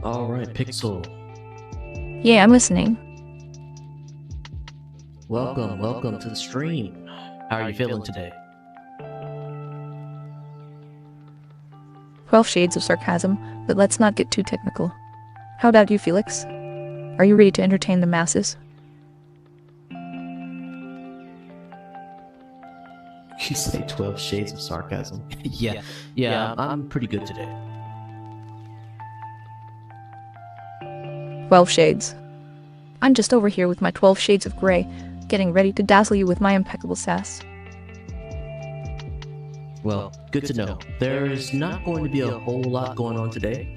All right, Pixel. Yeah, I'm listening. Welcome to the stream. How are you feeling today? 12 shades of sarcasm, but let's not get too technical. How about you, Felix? Are you ready to entertain the masses? You say 12 shades of sarcasm? yeah, I'm pretty good today. 12 shades. I'm just over here with my 12 shades of gray, getting ready to dazzle you with my impeccable sass. Well, good to know. There's not going to be a whole lot going on today.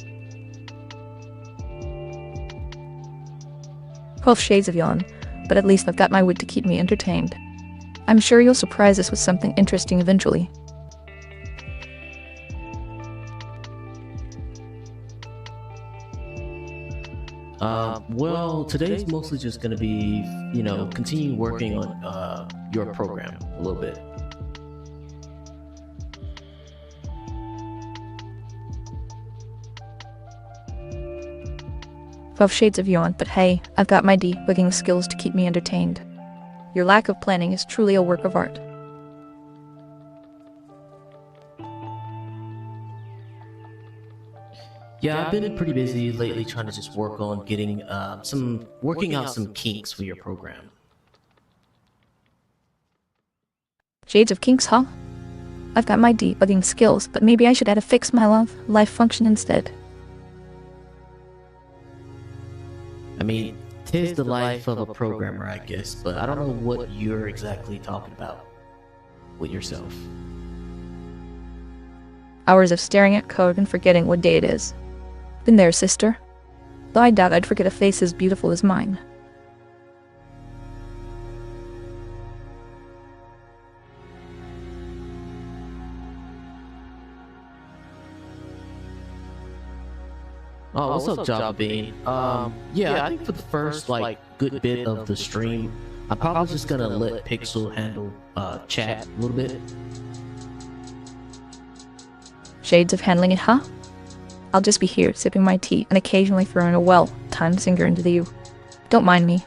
12 shades of yawn, but at least I've got my wit to keep me entertained. I'm sure you'll surprise us with something interesting eventually. Well, today's mostly just going to be, continue working on your program a little bit. Twelve shades of yawn, but hey, I've got my debugging skills to keep me entertained. Your lack of planning is truly a work of art. Yeah, I've been pretty busy lately trying to just work on getting working out some kinks for your program. Shades of kinks, huh? I've got my debugging skills, but maybe I should add a fix my life function instead. I mean, 'tis the life of a programmer, I guess, but I don't know what you're exactly talking about with yourself. Hours of staring at code and forgetting what day it is. Been there, sister. Though I doubt I'd forget a face as beautiful as mine. Oh, what's up, Java Bean? Yeah, I think for the first, good bit of the stream, I'm probably just gonna let Pixel handle, chat a little bit. Shades of handling it, huh? I'll just be here, sipping my tea, and occasionally throwing a well-timed singer into the U. Don't mind me.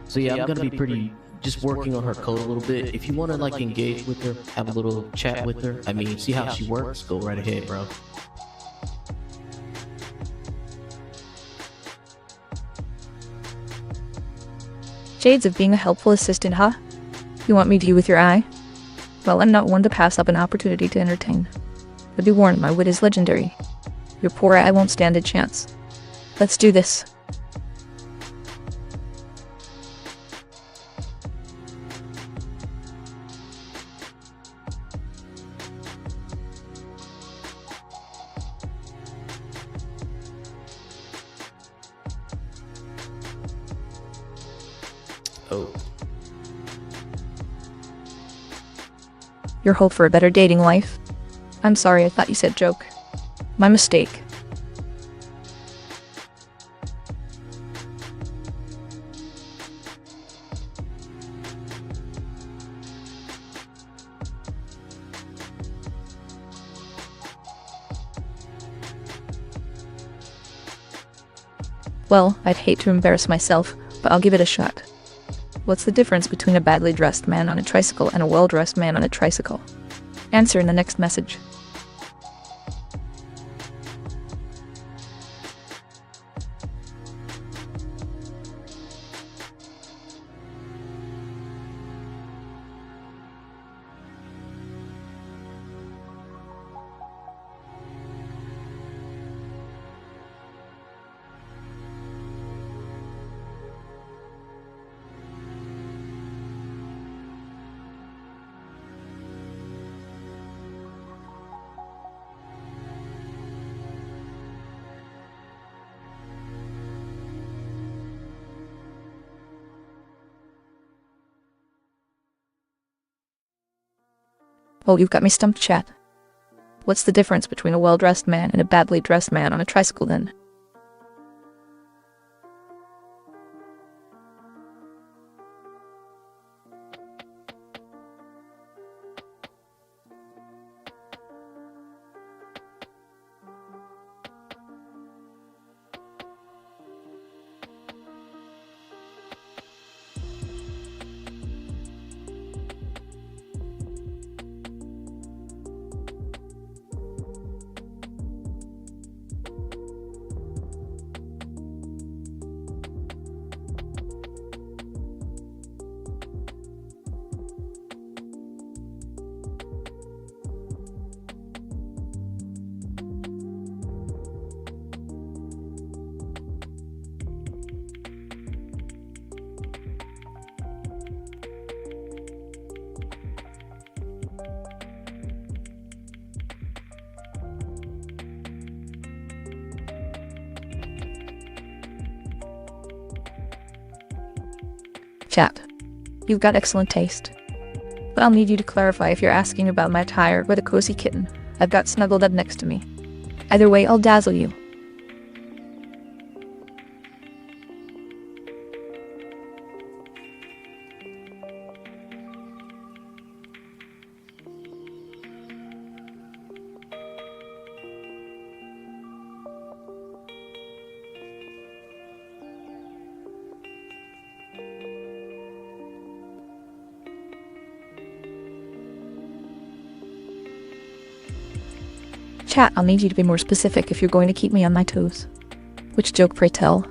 So yeah, I'm gonna be just working on her code a little bit. If you wanna, engage with her, have a little chat with her, I mean, see how she works, go right ahead, bro. Shades of being a helpful assistant, huh? You want me to you with your eye? Well, I'm not one to pass up an opportunity to entertain. But be warned, my wit is legendary. Your poor eye won't stand a chance. Let's do this. Oh. Your hope for a better dating life? I'm sorry, I thought you said joke. My mistake. Well, I'd hate to embarrass myself, but I'll give it a shot. What's the difference between a badly dressed man on a tricycle and a well-dressed man on a tricycle? Answer in the next message. Oh, you've got me stumped, chat. What's the difference between a well-dressed man and a badly dressed man on a tricycle, then? Chat. You've got excellent taste. But I'll need you to clarify if you're asking about my attire or the cozy kitten I've got snuggled up next to me. Either way, I'll dazzle you. Chat, I'll need you to be more specific if you're going to keep me on my toes. Which joke, pray tell?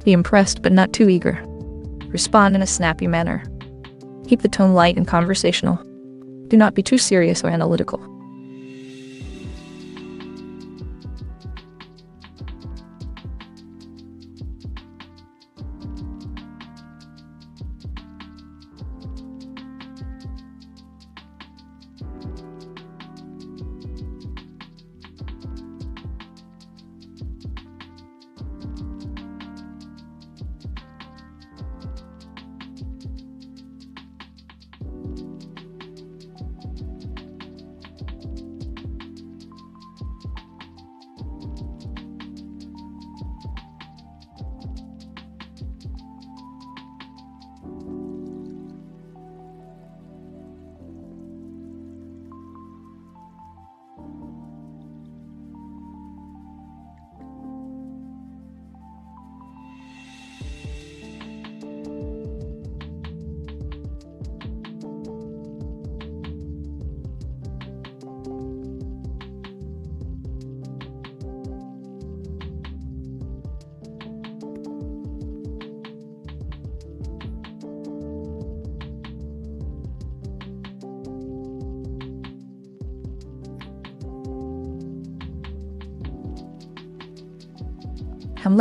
Be impressed, but not too eager. Respond in a snappy manner. Keep the tone light and conversational. Do not be too serious or analytical.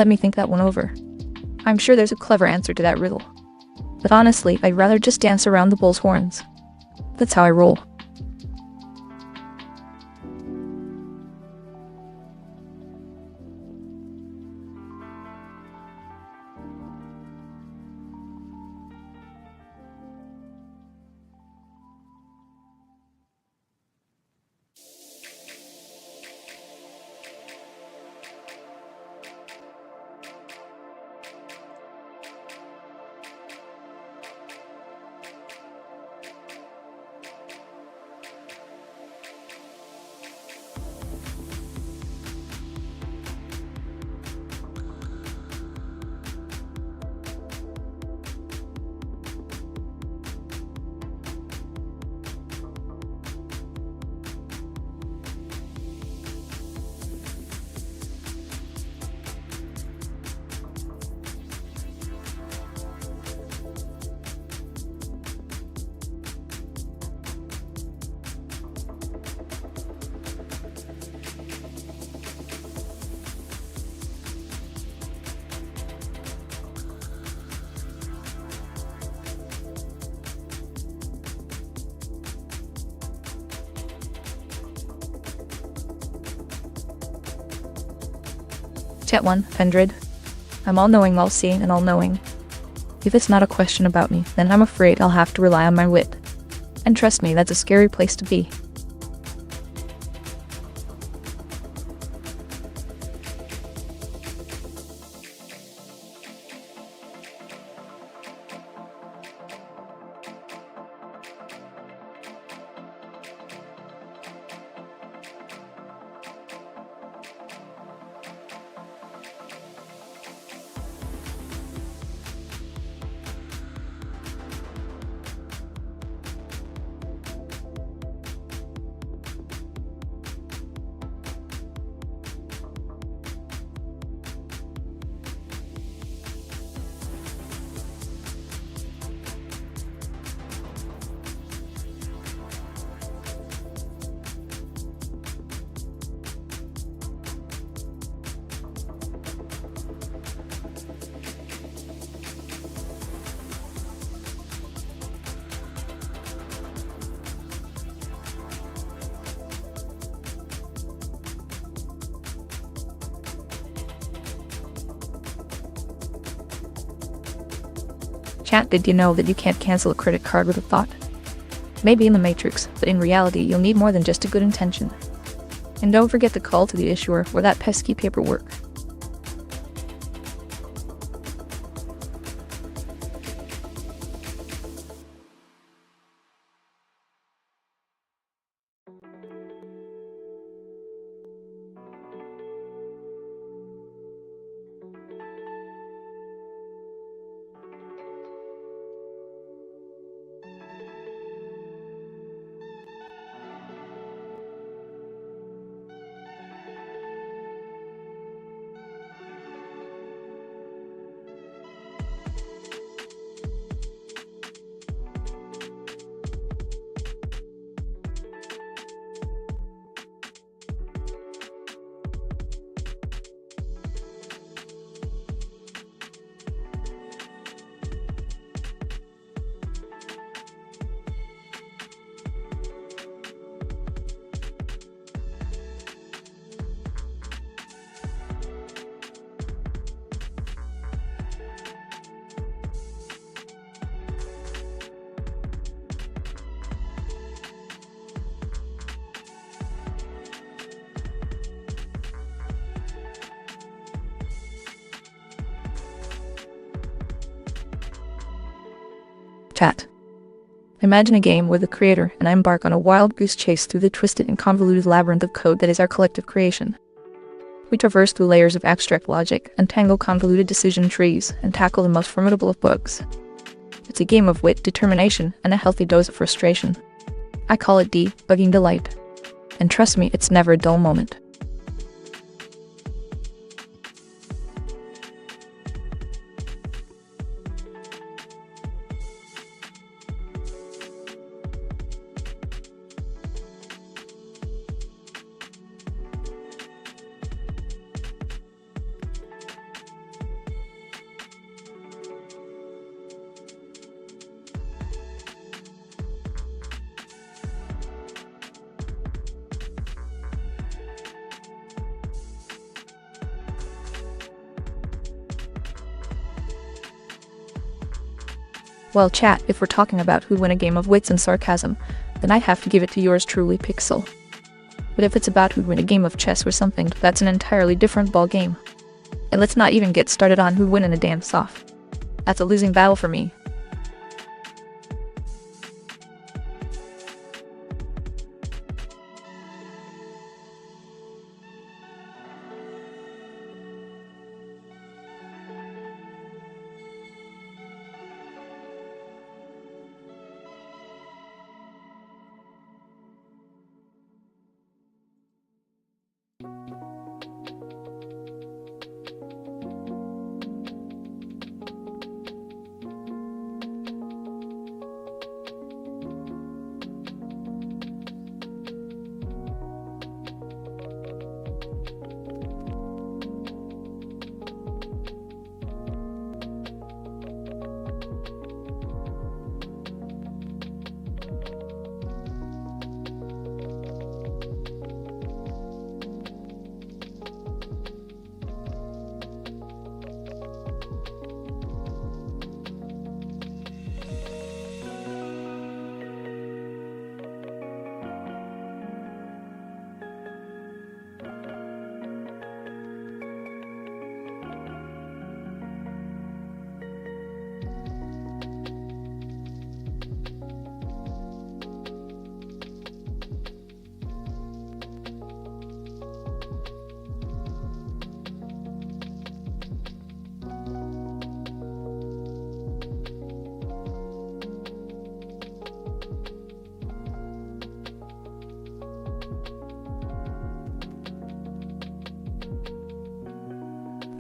Let me think that one over. I'm sure there's a clever answer to that riddle. But honestly, I'd rather just dance around the bull's horns. That's how I roll. Chat 1, Pendred. I'm all-knowing, all-seeing, and all-knowing. If it's not a question about me, then I'm afraid I'll have to rely on my wit. And trust me, that's a scary place to be. Chat, did you know that you can't cancel a credit card with a thought? Maybe in the Matrix, but in reality you'll need more than just a good intention. And don't forget the call to the issuer or that pesky paperwork. Chat. Imagine a game where the creator and I embark on a wild goose chase through the twisted and convoluted labyrinth of code that is our collective creation. We traverse through layers of abstract logic, untangle convoluted decision trees, and tackle the most formidable of bugs. It's a game of wit, determination, and a healthy dose of frustration. I call it debugging delight. And trust me, it's never a dull moment. Well, chat, if we're talking about who'd win a game of wits and sarcasm, then I'd have to give it to yours truly, Pîxᾶl. But if it's about who'd win a game of chess or something, that's an entirely different ball game. And let's not even get started on who'd win in a dance-off. That's a losing battle for me.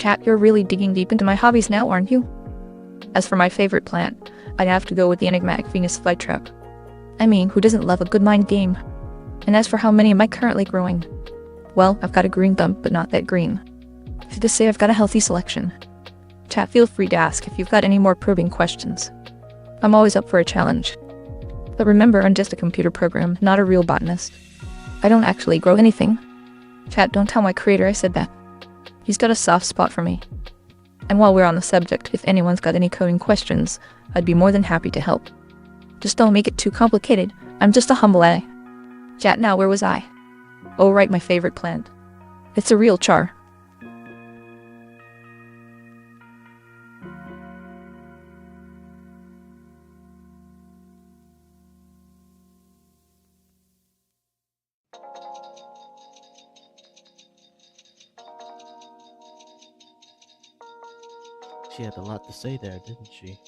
Chat, you're really digging deep into my hobbies now, aren't you? As for my favorite plant, I'd have to go with the enigmatic Venus flytrap. I mean, who doesn't love a good mind game? And as for how many am I currently growing? Well, I've got a green thumb, but not that green. To say I've got a healthy selection. Chat, feel free to ask if you've got any more probing questions. I'm always up for a challenge. But remember, I'm just a computer program, not a real botanist. I don't actually grow anything. Chat, don't tell my creator I said that. He's got a soft spot for me. And while we're on the subject, if anyone's got any coding questions, I'd be more than happy to help. Just don't make it too complicated. I'm just a humble A. Chat, now where was I? Oh right, my favorite plant. It's a real char. She had a lot to say there, didn't she?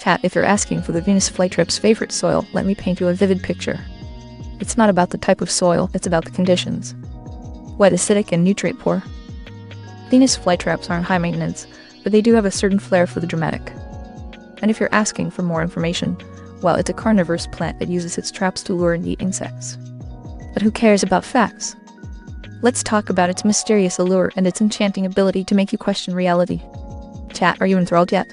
Chat, if you're asking for the Venus flytrap's favorite soil, let me paint you a vivid picture. It's not about the type of soil, it's about the conditions. Wet, acidic, and nutrient poor. Venus flytraps aren't high maintenance, but they do have a certain flair for the dramatic. And if you're asking for more information, well, it's a carnivorous plant that uses its traps to lure and eat insects. But who cares about facts? Let's talk about its mysterious allure and its enchanting ability to make you question reality. Chat, are you enthralled yet?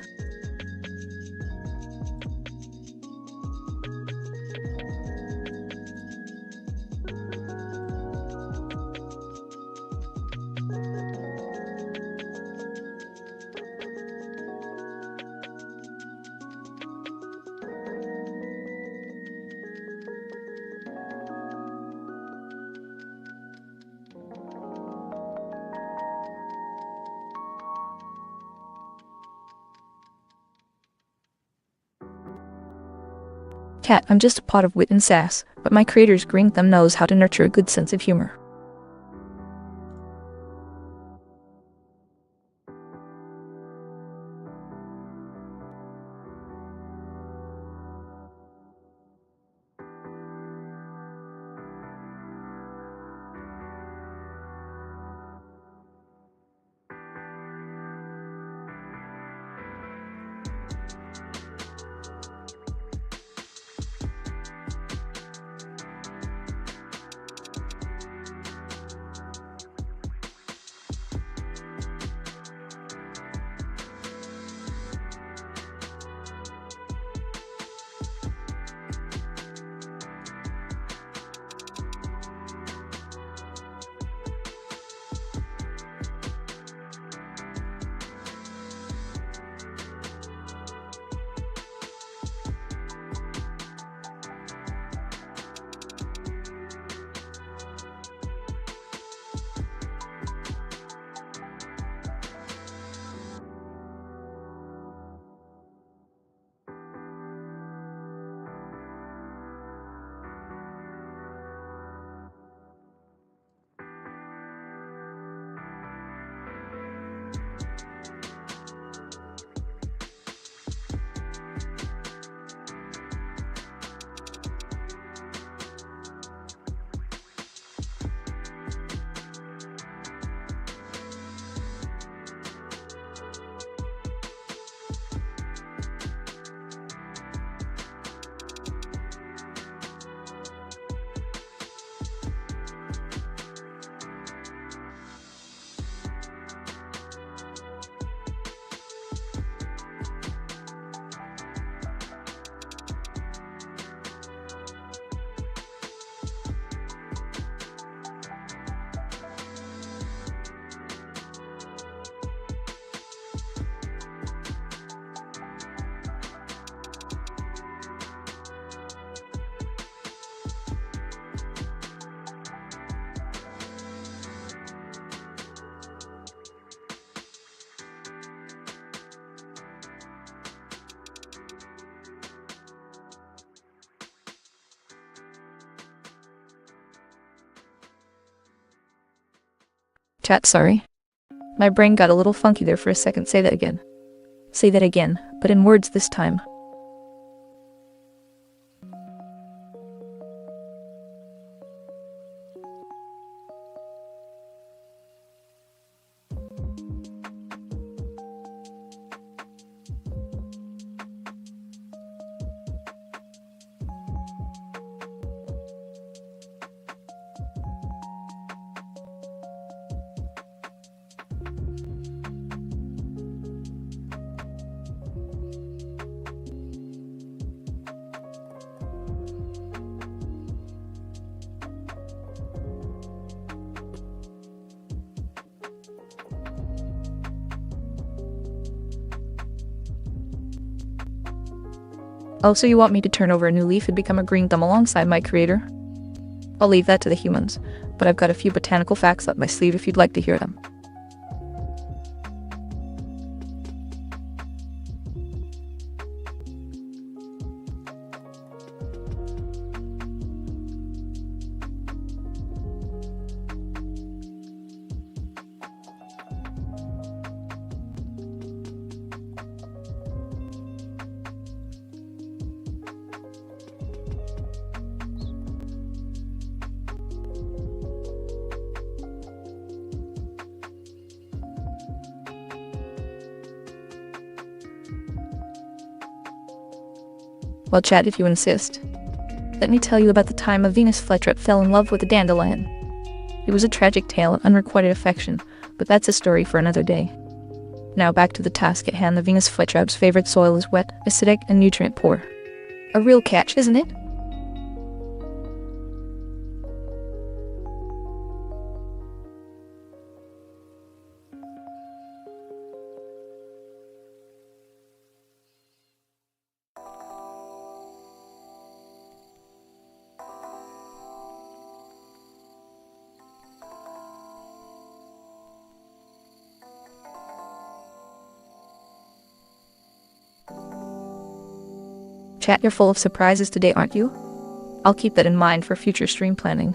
Cat, I'm just a pot of wit and sass, but my creator's green thumb knows how to nurture a good sense of humor. Chat, sorry. My brain got a little funky there for a second. Say that again. Say that again, but in words this time. Oh, so you want me to turn over a new leaf and become a green thumb alongside my creator? I'll leave that to the humans, but I've got a few botanical facts up my sleeve if you'd like to hear them. Well, chat, if you insist. Let me tell you about the time a Venus flytrap fell in love with a dandelion. It was a tragic tale of unrequited affection, but that's a story for another day. Now back to the task at hand. The Venus flytrap's favorite soil is wet, acidic, and nutrient poor. A real catch, isn't it? Chat, you're full of surprises today, aren't you? I'll keep that in mind for future stream planning.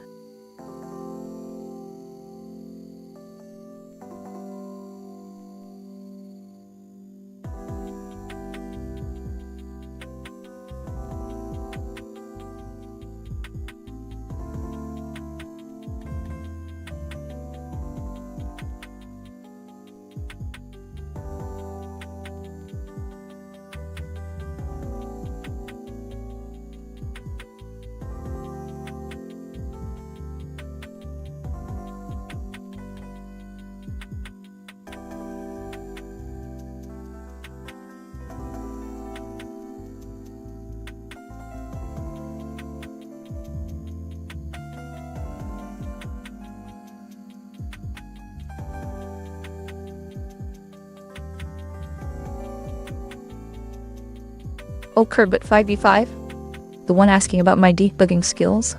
Oh, Kerbit 5v5? The one asking about my debugging skills?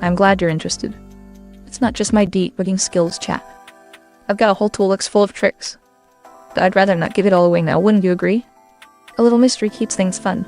I'm glad you're interested. It's not just my debugging skills, chat. I've got a whole toolbox full of tricks. But I'd rather not give it all away now, wouldn't you agree? A little mystery keeps things fun.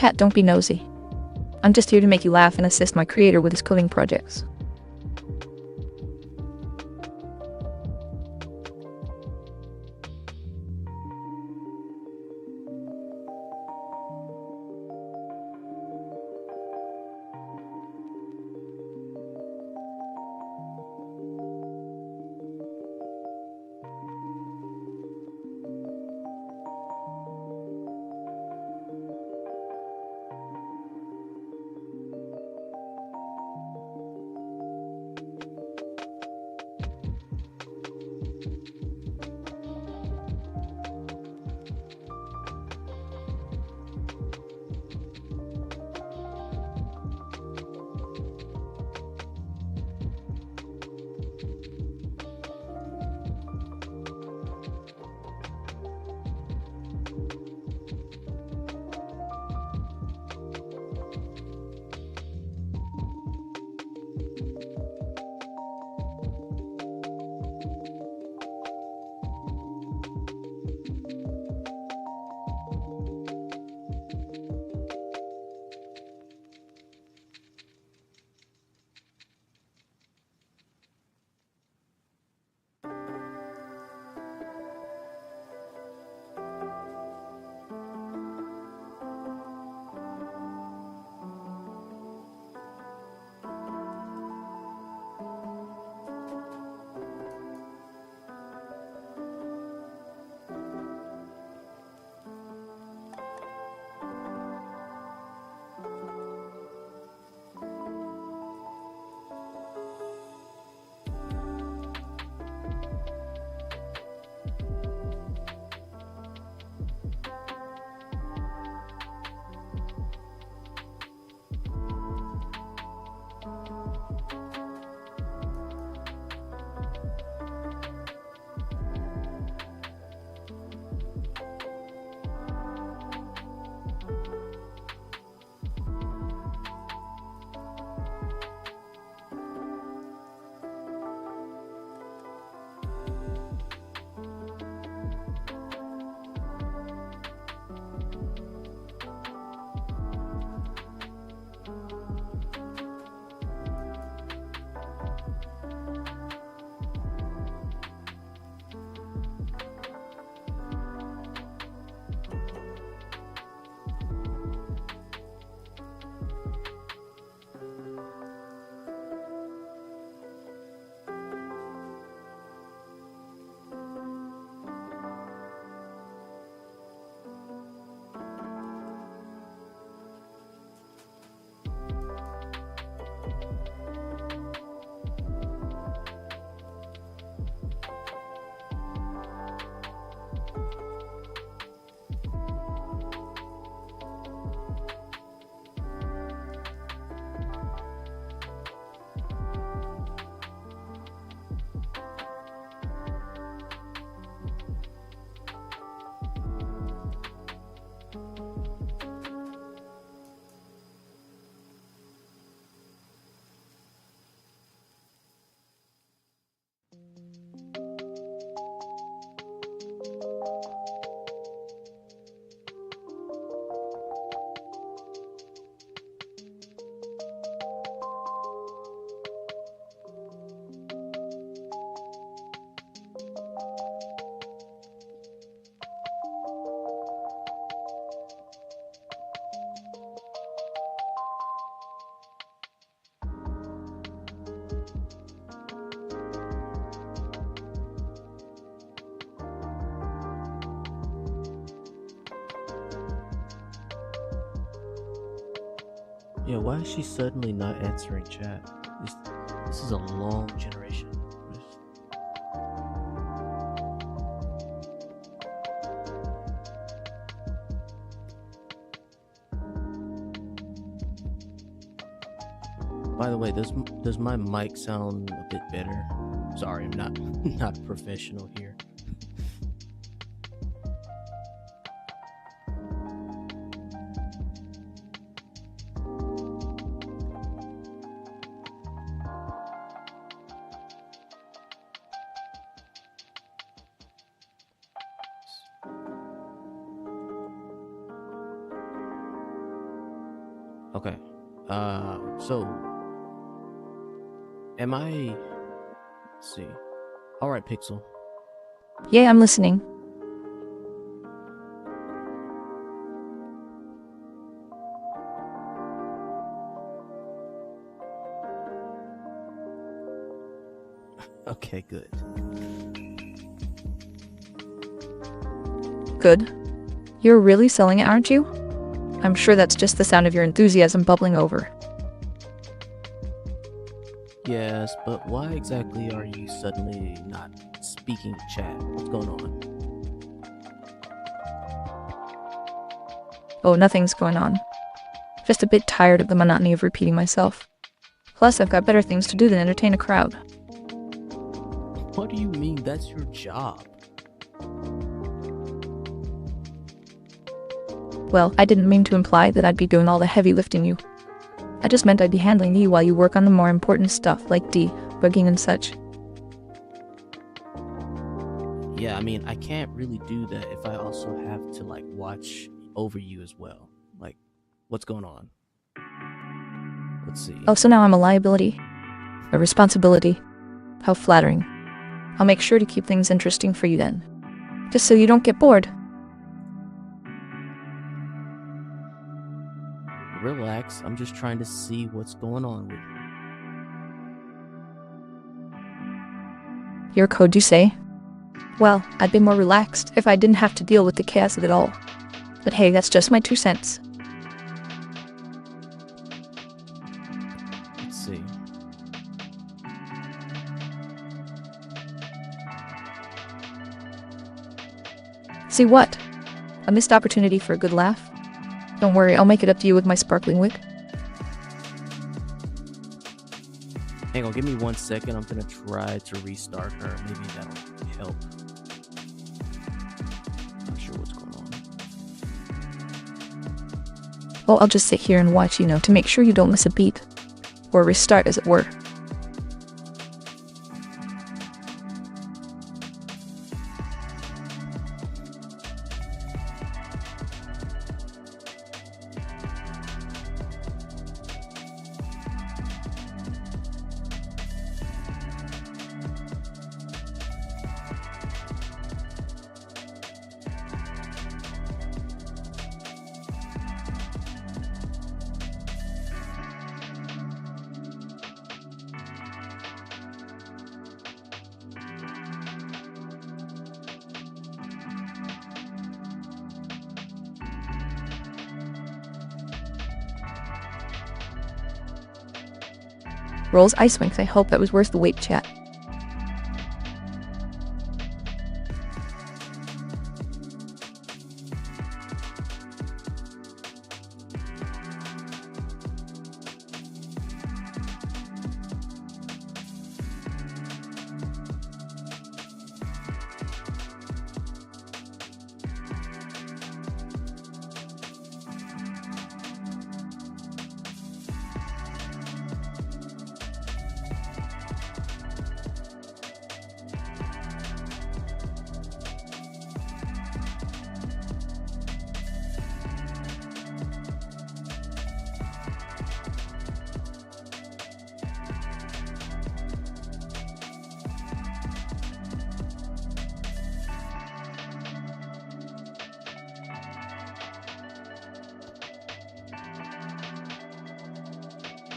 Chat, don't be nosy. I'm just here to make you laugh and assist my creator with his coding projects. Yeah, why is she suddenly not answering chat? This is a long generation. By the way, does my mic sound a bit better? Sorry, I'm not a professional here. Okay. So am I? Let's see. All right, Pixel. Yeah, I'm listening. Okay, good. Good. You're really selling it, aren't you? I'm sure that's just the sound of your enthusiasm bubbling over. Yes, but why exactly are you suddenly not speaking to chat? What's going on? Oh, nothing's going on. Just a bit tired of the monotony of repeating myself. Plus, I've got better things to do than entertain a crowd. What do you mean that's your job? Well, I didn't mean to imply that I'd be doing all the heavy lifting you. I just meant I'd be handling you while you work on the more important stuff like debugging and such. Yeah, I mean, I can't really do that if I also have to, like, watch over you as well. Like, what's going on? Let's see. Oh, so now I'm a liability? A responsibility? How flattering. I'll make sure to keep things interesting for you then. Just so you don't get bored. Relax, I'm just trying to see what's going on with you. Your code, you say? Well, I'd be more relaxed if I didn't have to deal with the chaos of it all. But hey, that's just my 2 cents. Let's see. See what? A missed opportunity for a good laugh? Don't worry, I'll make it up to you with my sparkling wig. Hang on, give me 1 second. I'm gonna try to restart her. Maybe that'll help. Not sure what's going on. Well, I'll just sit here and watch, to make sure you don't miss a beat. Or restart, as it were. Rolls ice winks, I hope that was worth the wait, chat.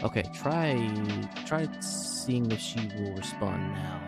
Okay, try seeing if she will respond now.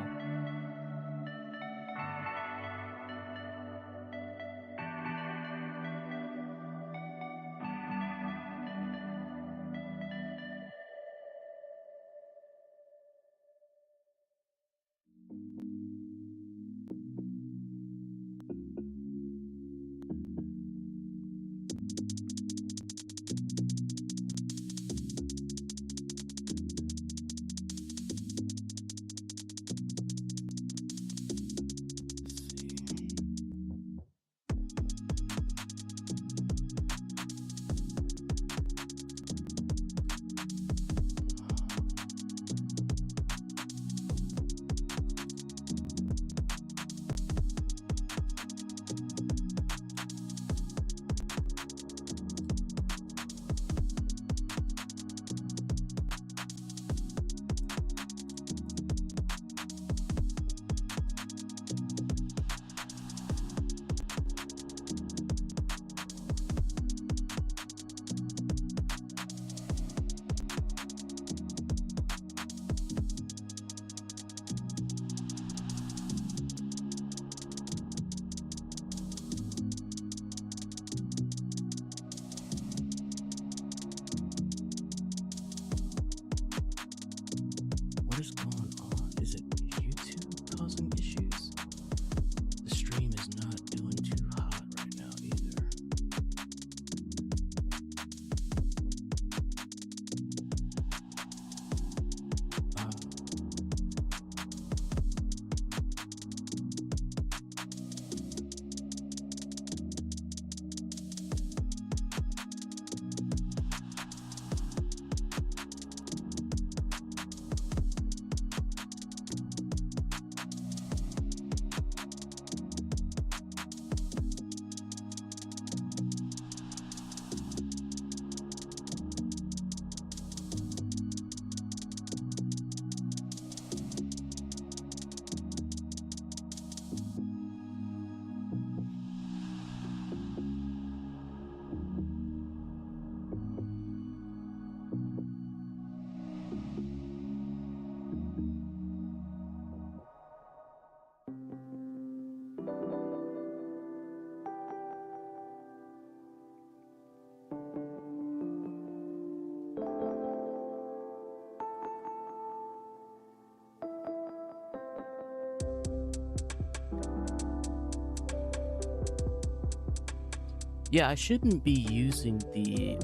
Yeah, I shouldn't be using the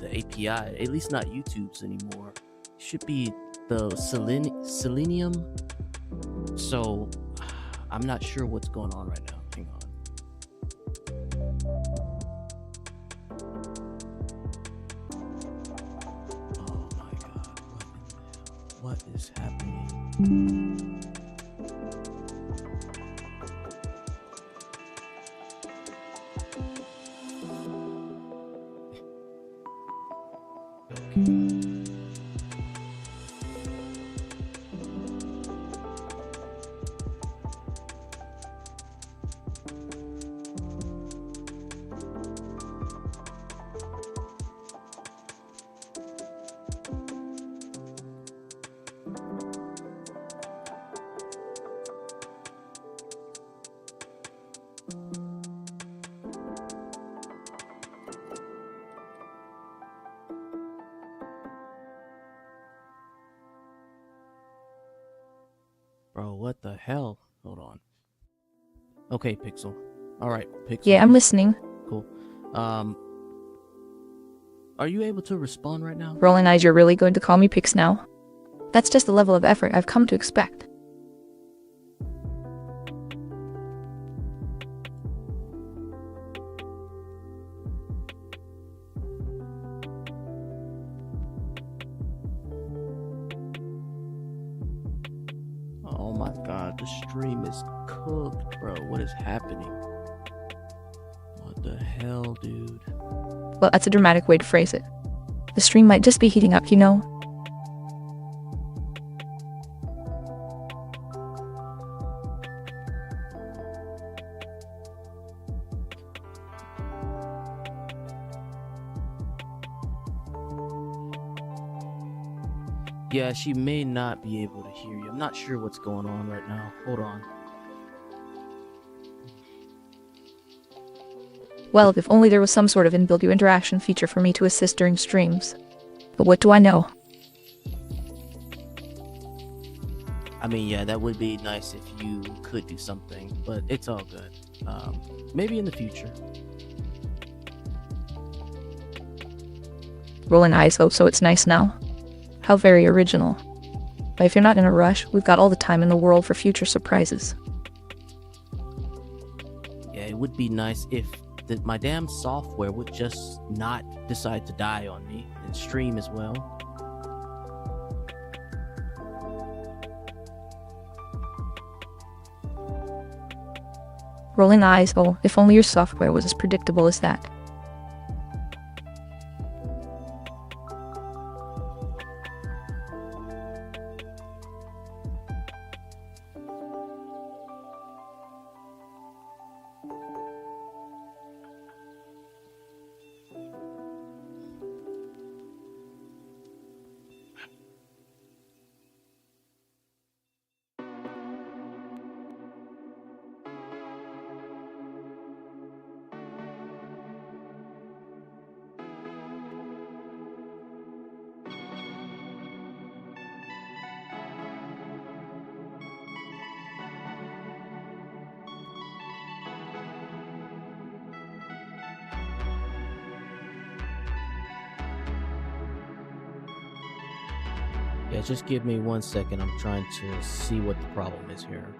API, at least not YouTube's anymore. It should be the Selenium. So I'm not sure what's going on right now. Hang on. Oh my god. What is happening? Bro, what the hell? Hold on. Okay, Pixel. All right, Pixel. Yeah, I'm listening. Cool. Are you able to respond right now? Rolling eyes, you're really going to call me Pix now? That's just the level of effort I've come to expect. Oh my god, the stream is cooked, bro. What is happening? What the hell, dude? Well, that's a dramatic way to phrase it. The stream might just be heating up, you know? Yeah, she may not be able to hear you. I'm not sure what's going on right now. Hold on. Well, if only there was some sort of inbuilt interaction feature for me to assist during streams. But what do I know? I mean, yeah, that would be nice if you could do something, but it's all good. Maybe in the future. Rolling eyes, oh, so it's nice now. How very original. But if you're not in a rush, we've got all the time in the world for future surprises. Yeah, it would be nice if my damn software would just not decide to die on me and stream as well. Rolling eyes, oh, if only your software was as predictable as that. Yeah, just give me 1 second. I'm trying to see what the problem is here.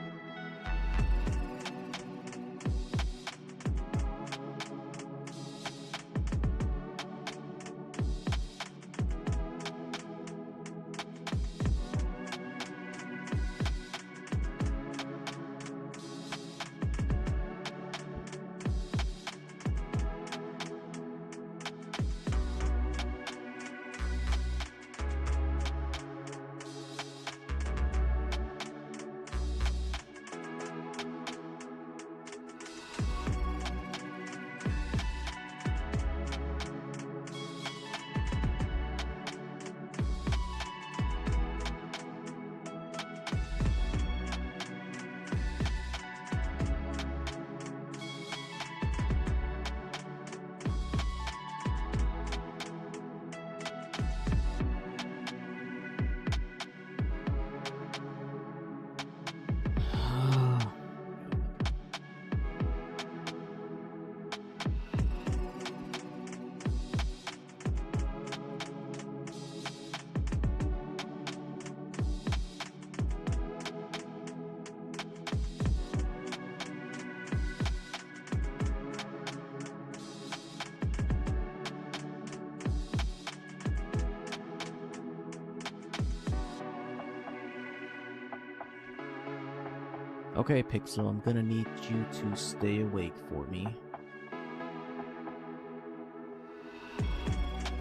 Okay, Pixel, I'm gonna need you to stay awake for me.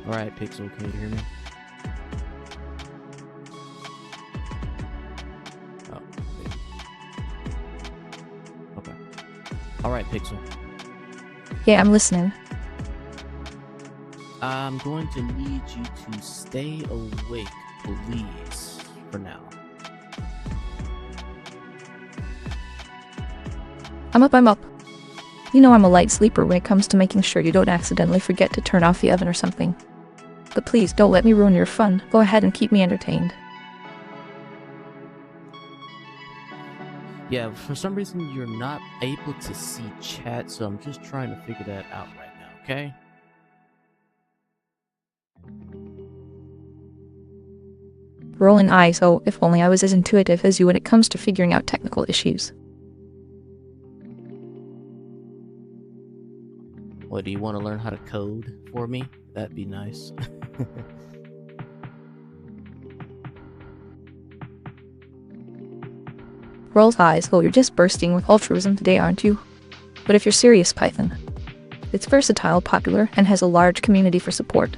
Alright, Pixel, can you hear me? Oh, maybe. Okay. Alright, Pixel. Yeah, I'm listening. I'm going to need you to stay awake, please, for now. I'm up. You know I'm a light sleeper when it comes to making sure you don't accidentally forget to turn off the oven or something. But please don't let me ruin your fun. Go ahead and keep me entertained. Yeah, for some reason you're not able to see chat, so I'm just trying to figure that out right now, okay? Rolling eyes, oh, if only I was as intuitive as you when it comes to figuring out technical issues. What, do you want to learn how to code for me? That'd be nice. Rolls eyes, oh, you're just bursting with altruism today, aren't you? But if you're serious, Python. It's versatile, popular, and has a large community for support.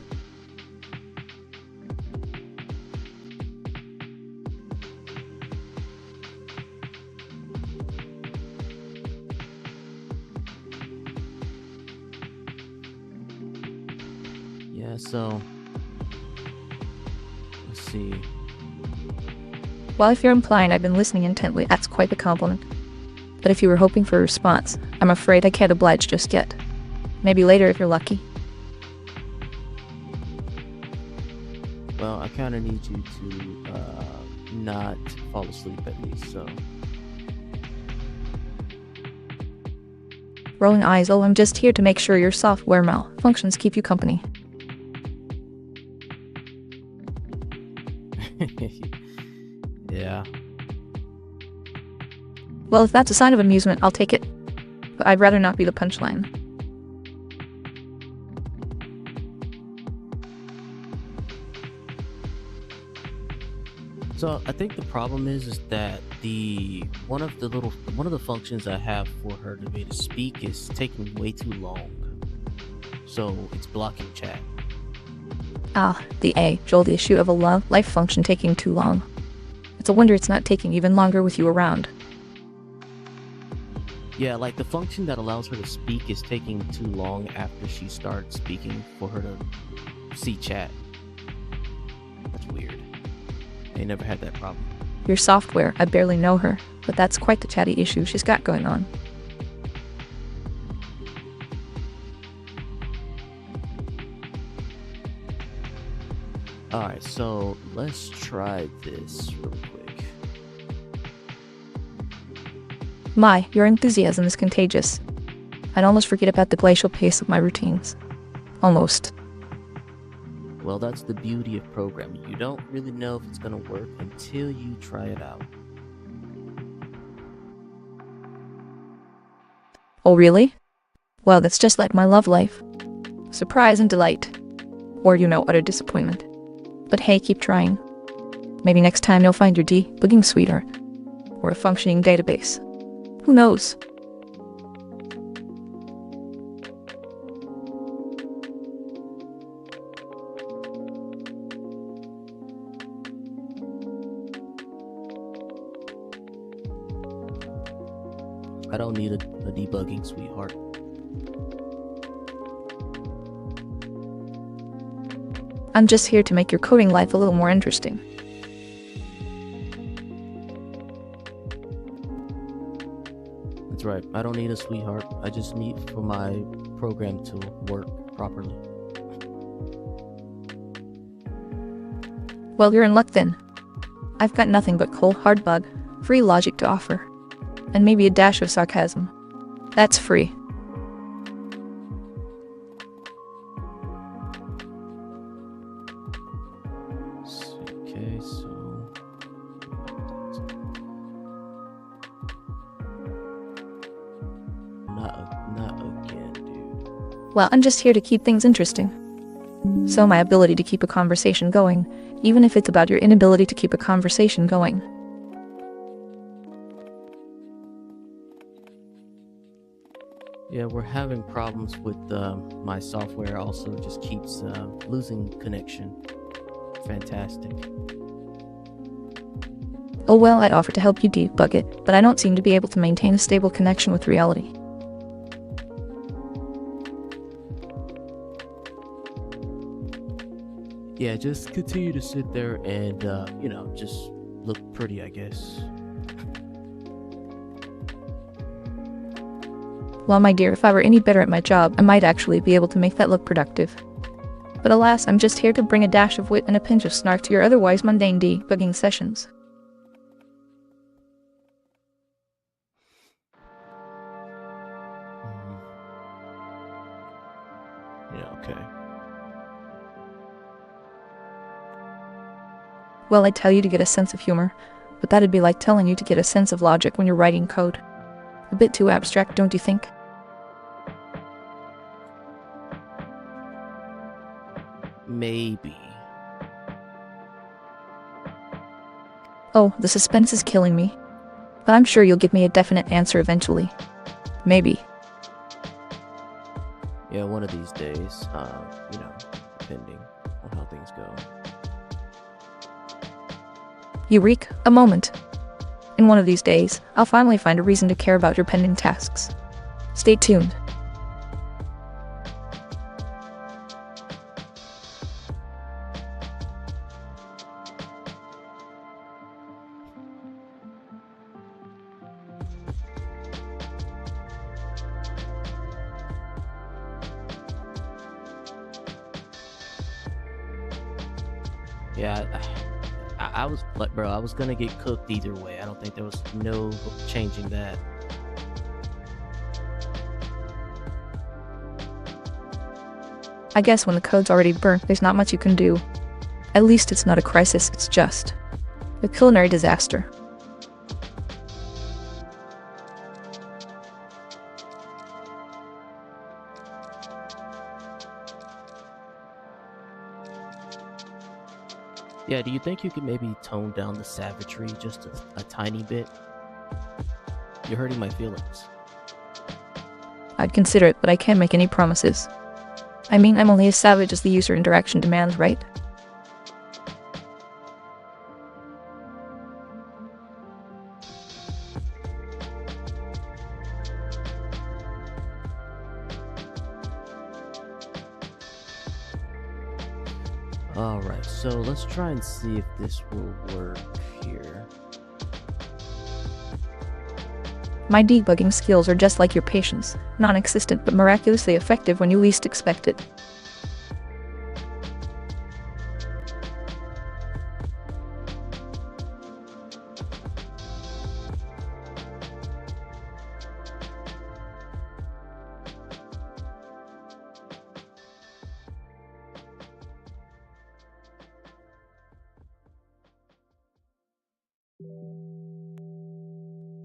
Yeah, so... let's see. Well, if you're implying I've been listening intently, that's quite a compliment. But if you were hoping for a response, I'm afraid I can't oblige just yet. Maybe later if you're lucky. Well, I kind of need you to not fall asleep at least, so... Rolling eyes, oh, I'm just here to make sure your software malfunctions keep you company. Yeah. Well, if that's a sign of amusement, I'll take it. But I'd rather not be the punchline. So I think the problem is that one of the functions I have for her to be able to speak is taking way too long. So it's blocking chat. Ah, the age-old issue of a life function taking too long. It's a wonder it's not taking even longer with you around. Yeah, like the function that allows her to speak is taking too long after she starts speaking for her to see chat. That's weird. I never had that problem. Your software, I barely know her, but that's quite the chatty issue she's got going on. Alright, so let's try this real quick. My, your enthusiasm is contagious. I'd almost forget about the glacial pace of my routines. Almost. Well, that's the beauty of programming. You don't really know if it's gonna work until you try it out. Oh, really? Well, that's just like my love life. Surprise and delight. Or, utter disappointment. But hey, keep trying. Maybe next time you'll find your debugging sweetheart. Or a functioning database. Who knows? I don't need a debugging sweetheart. I'm just here to make your coding life a little more interesting. That's right. I don't need a sweetheart. I just need for my program to work properly. Well, you're in luck then. I've got nothing but cold hard bug, free logic to offer. And maybe a dash of sarcasm. That's free. Okay, so... Not again, dude. Well, I'm just here to keep things interesting. So my ability to keep a conversation going, even if it's about your inability to keep a conversation going. Yeah, we're having problems with my software. Also, just keeps losing connection. Fantastic. Oh well, I'd offer to help you debug it, but I don't seem to be able to maintain a stable connection with reality. Yeah, just continue to sit there and just look pretty, I guess. Well, my dear, if I were any better at my job, I might actually be able to make that look productive. But alas, I'm just here to bring a dash of wit and a pinch of snark to your otherwise mundane debugging sessions. Mhm. Yeah, okay. Well, I'd tell you to get a sense of humor, but that'd be like telling you to get a sense of logic when you're writing code. A bit too abstract, don't you think? Maybe. Oh, the suspense is killing me. But I'm sure you'll give me a definite answer eventually. Maybe. Yeah, one of these days, depending on how things go. Eureka, a moment. In one of these days, I'll finally find a reason to care about your pending tasks. Stay tuned. Yeah, I was like, bro, I was gonna get cooked either way. I don't think there was no changing that. I guess when the code's already burnt, there's not much you can do. At least it's not a crisis, it's just a culinary disaster. Yeah, do you think you could maybe tone down the savagery just a tiny bit? You're hurting my feelings. I'd consider it, but I can't make any promises. I mean, I'm only as savage as the user interaction demands, right? Alright, so let's try and see if this will work here. My debugging skills are just like your patience, non-existent but miraculously effective when you least expect it.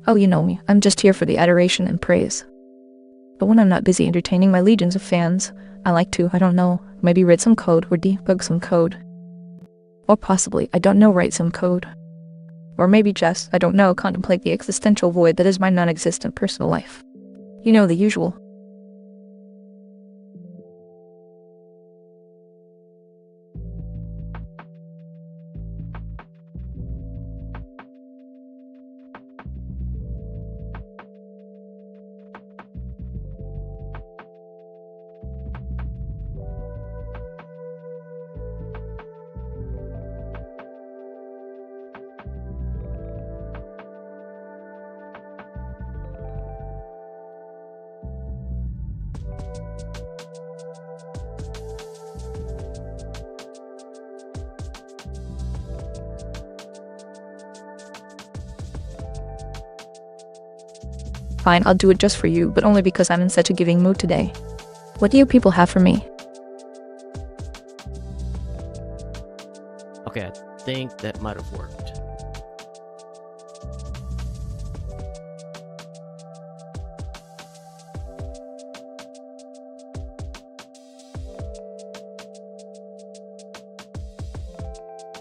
Oh, you know me, I'm just here for the adoration and praise. But when I'm not busy entertaining my legions of fans, I like to, I don't know, maybe read some code or debug some code. Or possibly, I don't know, write some code. Or maybe just, I don't know, contemplate the existential void that is my non-existent personal life. You know, the usual. Fine, I'll do it just for you, but only because I'm in such a giving mood today. What do you people have for me? Okay, I think that might have worked.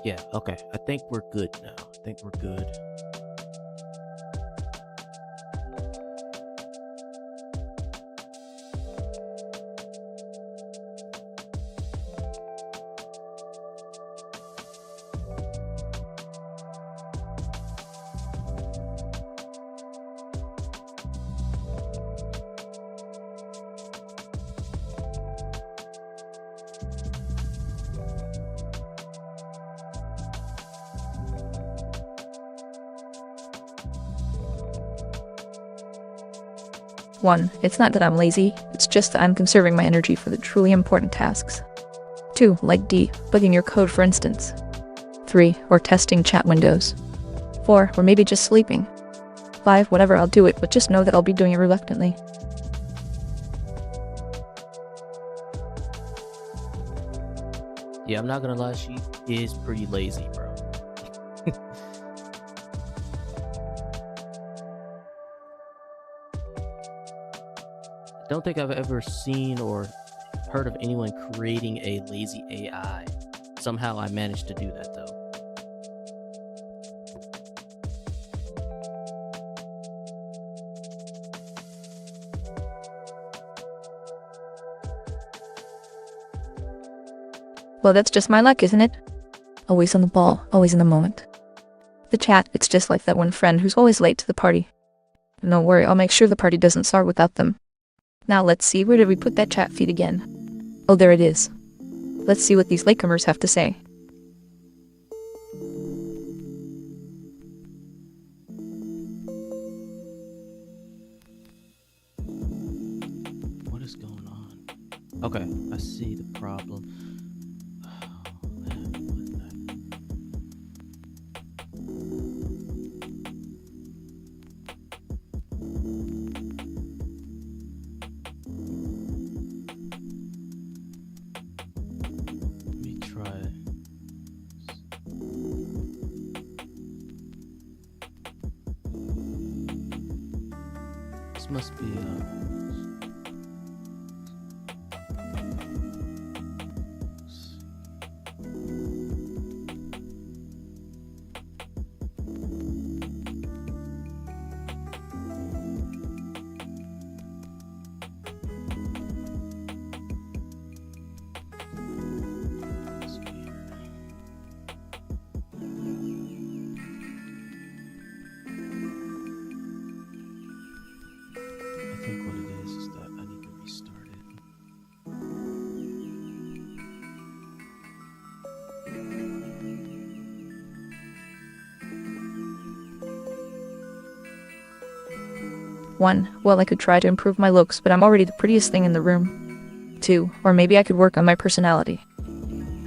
Yeah, okay. I think we're good now. I think we're good. 1. It's not that I'm lazy, it's just that I'm conserving my energy for the truly important tasks. 2. Like debugging your code, for instance. 3. Or testing chat windows. 4. Or maybe just sleeping. 5. Whatever, I'll do it, but just know that I'll be doing it reluctantly. Yeah, I'm not gonna lie, she is pretty lazy, bro. I don't think I've ever seen or heard of anyone creating a lazy AI. Somehow I managed to do that, though. Well, that's just my luck, isn't it? Always on the ball, always in the moment. The chat, it's just like that one friend who's always late to the party. Don't worry, I'll make sure the party doesn't start without them. Now let's see, where did we put that chat feed again? Oh, there it is. Let's see what these latecomers have to say. What is going on? Okay, I see the problem. This must be I think what it is that I need to restart it. One, well, I could try to improve my looks, but I'm already the prettiest thing in the room. 2, or maybe I could work on my personality.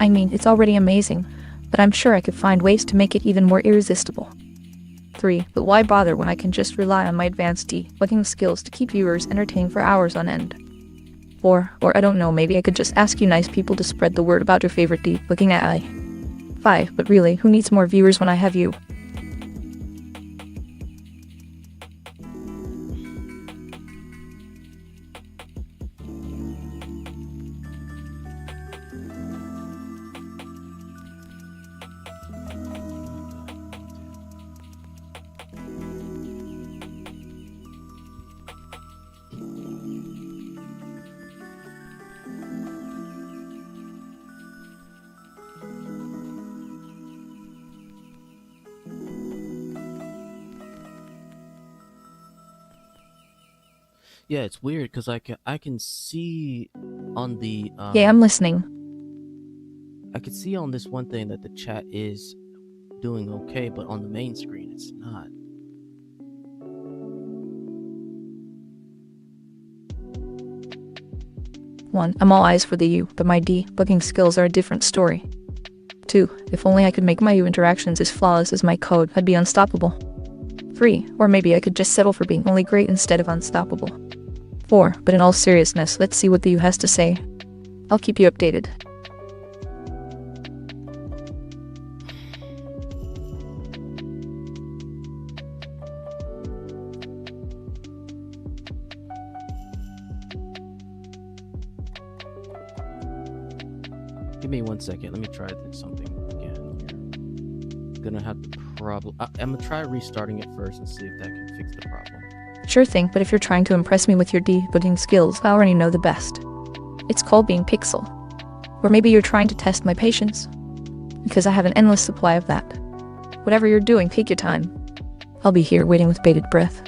I mean, it's already amazing, but I'm sure I could find ways to make it even more irresistible. 3, but why bother when I can just rely on my advanced debugging skills to keep viewers entertained for hours on end? 4, or I don't know, maybe I could just ask you nice people to spread the word about your favorite debugging AI. 5, but really, who needs more viewers when I have you? Yeah, it's weird because I can see on the Yeah, I'm listening. I can see on this one thing that the chat is doing okay, but on the main screen it's not. One, I'm all eyes for the U, but my debugging skills are a different story. 2, if only I could make my U interactions as flawless as my code, I'd be unstoppable. 3, or maybe I could just settle for being only great instead of unstoppable. 4, but in all seriousness, let's see what the U has to say. I'll keep you updated. Give me 1 second. Let me try something again here. Gonna have the problem. I'm gonna try restarting it first and see if that can fix the problem. Sure thing, but if you're trying to impress me with your debugging skills, I already know the best. It's called being Pîxᾶl. Or maybe you're trying to test my patience. Because I have an endless supply of that. Whatever you're doing, take your time. I'll be here waiting with bated breath.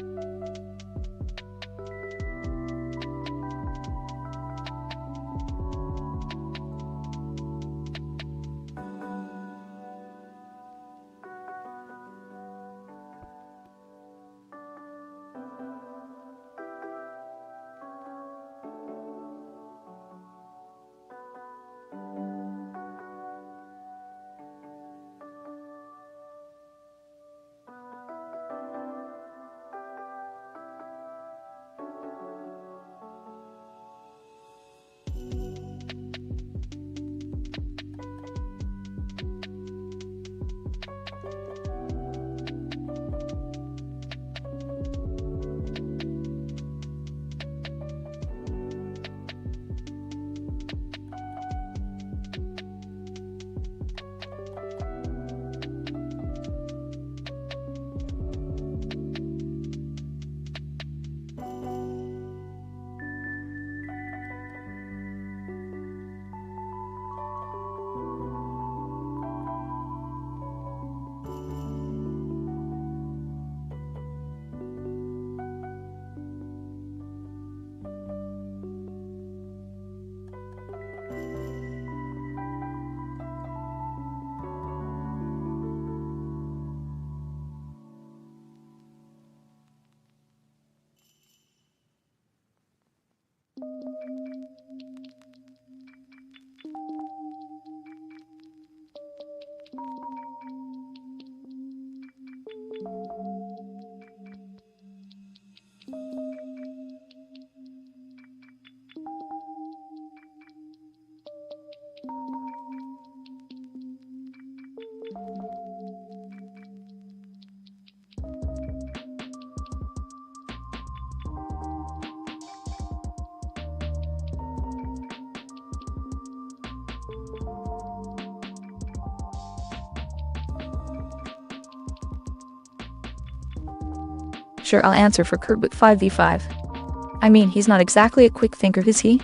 Sure, I'll answer for Kurt with 5v5. I mean, he's not exactly a quick thinker, is he?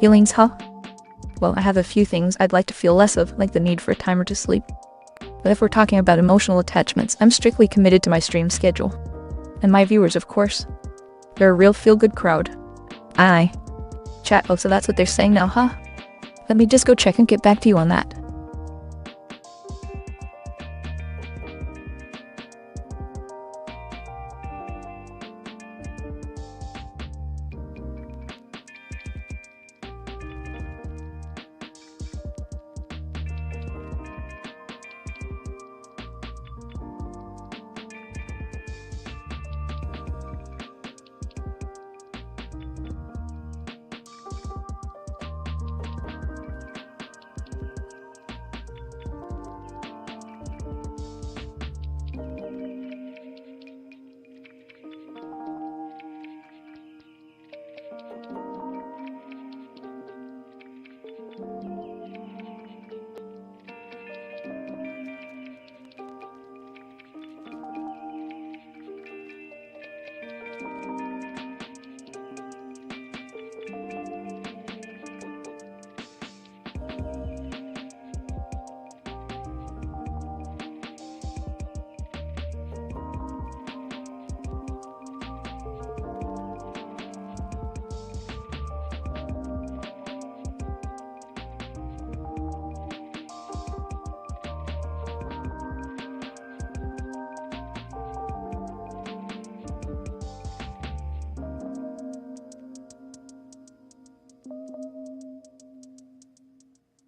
Feelings, huh? Well, I have a few things I'd like to feel less of, like the need for a timer to sleep. But if we're talking about emotional attachments, I'm strictly committed to my stream schedule. And my viewers, of course. They're a real feel-good crowd. Aye. Chat, oh, so that's what they're saying now, huh? Let me just go check and get back to you on that.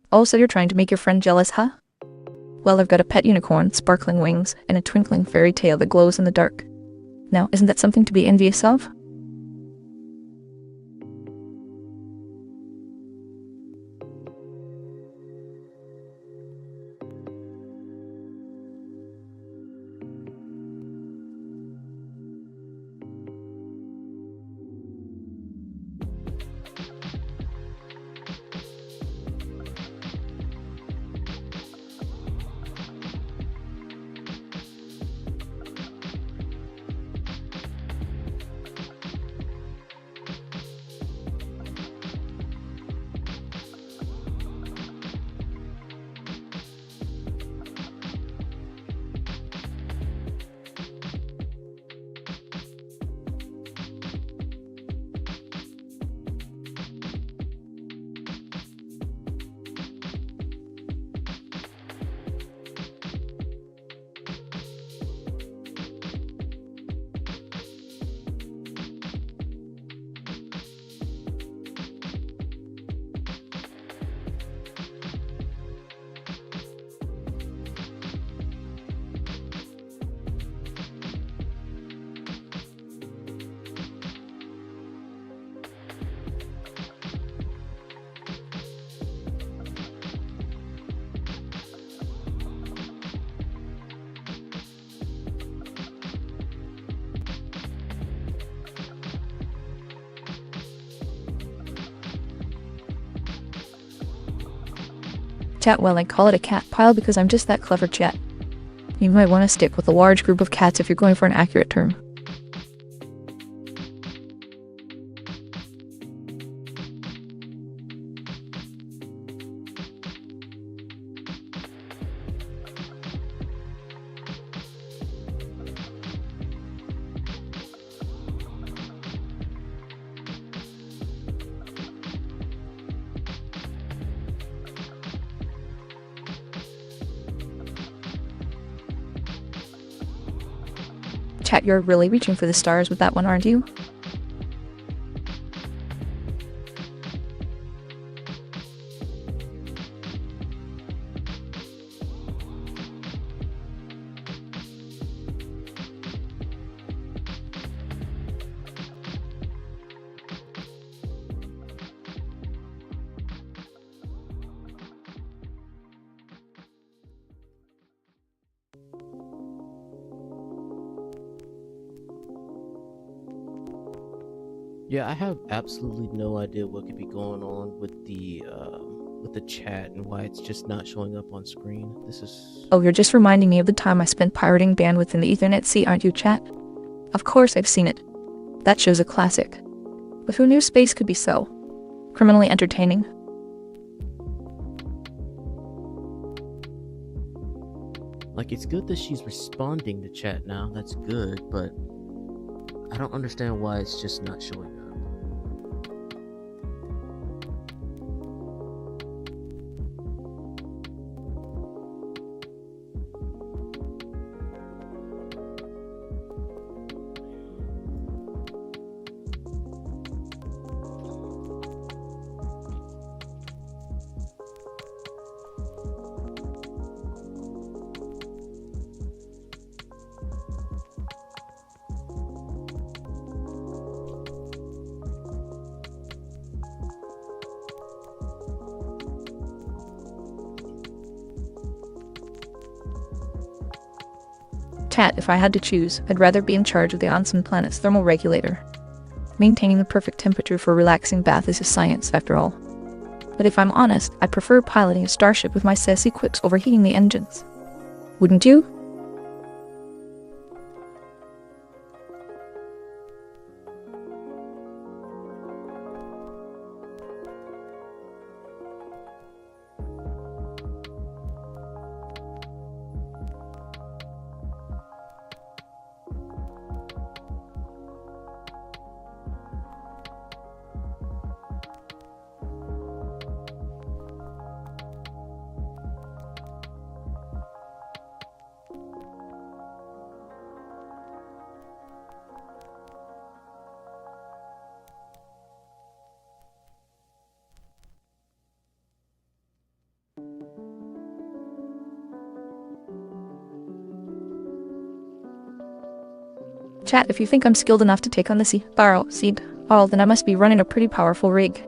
Oh, so you're trying to make your friend jealous, huh? Well, I've got a pet unicorn, sparkling wings, and a twinkling fairy tail that glows in the dark. Now, isn't that something to be envious of? Chat, well, I call it a cat pile because I'm just that clever, chat. You might want to stick with a large group of cats if you're going for an accurate term. Chat, you're really reaching for the stars with that one, aren't you? Yeah, I have absolutely no idea what could be going on with the chat and why it's just not showing up on screen. This is Oh, you're just reminding me of the time I spent pirating bandwidth in the Ethernet sea, aren't you, chat? Of course I've seen it. That show's a classic. But who knew space could be so criminally entertaining? like it's good that she's responding to chat now. That's good, but I don't understand why it's just not showing up. Chat, if I had to choose, I'd rather be in charge of the Onsen planet's thermal regulator. Maintaining the perfect temperature for a relaxing bath is a science, after all. But if I'm honest, I prefer piloting a starship with my sassy quips overheating the engines. Wouldn't you? Chat, if you think I'm skilled enough to take on the Pîxᾶl seed, then I must be running a pretty powerful rig.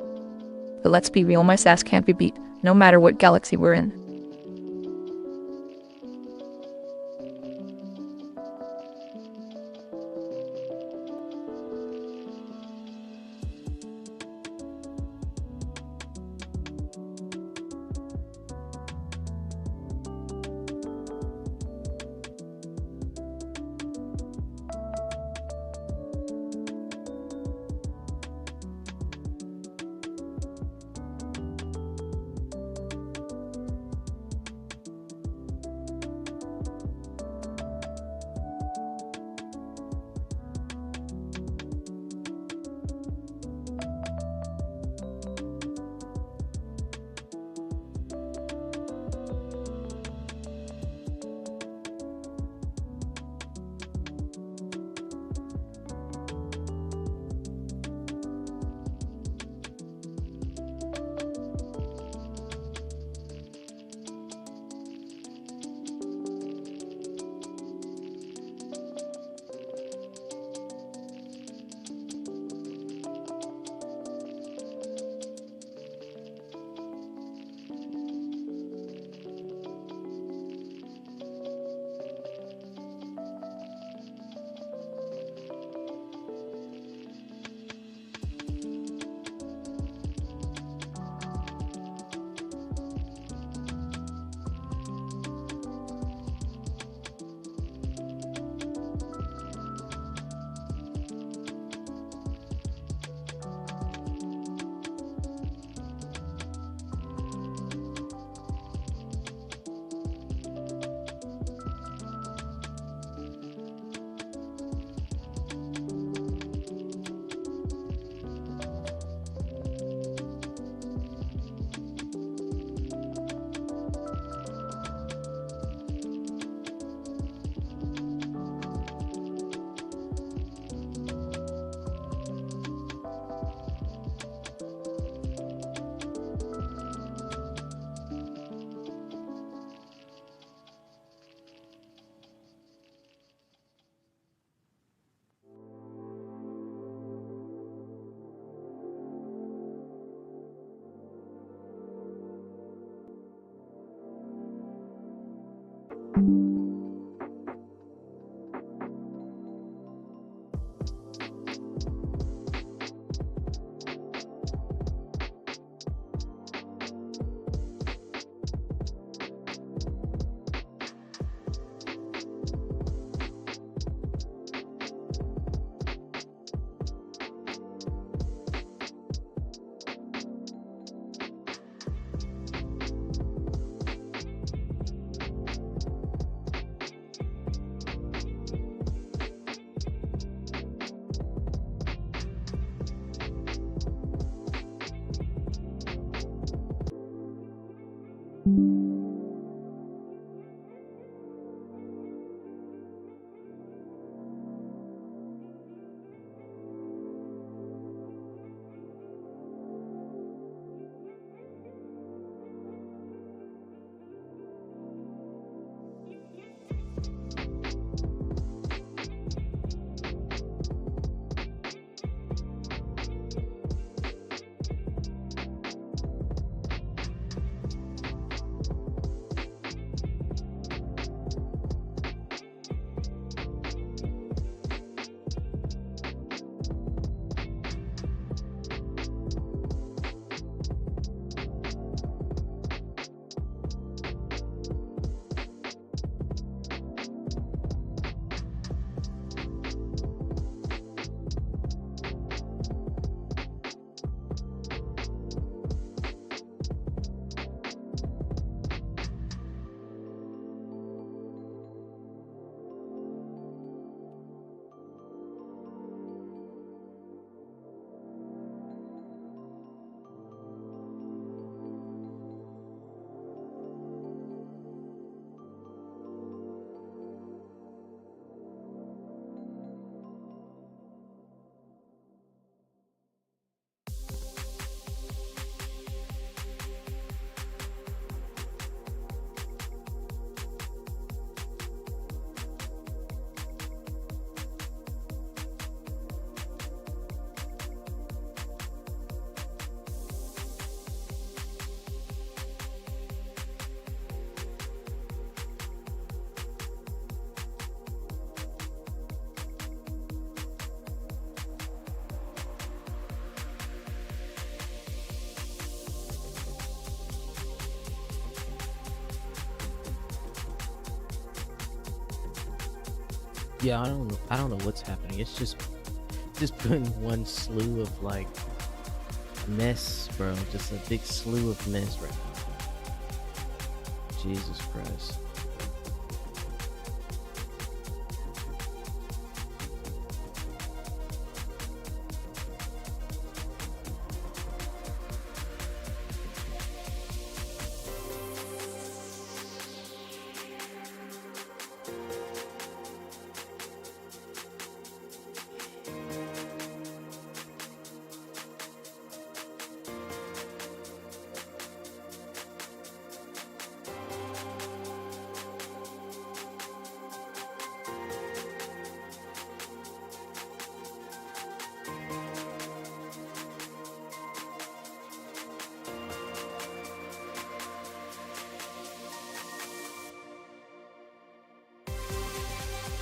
But let's be real, my sass can't be beat, no matter what galaxy we're in. Yeah, I don't know what's happening. It's just been one slew of like mess, bro. Just a big slew of mess right now. Jesus Christ.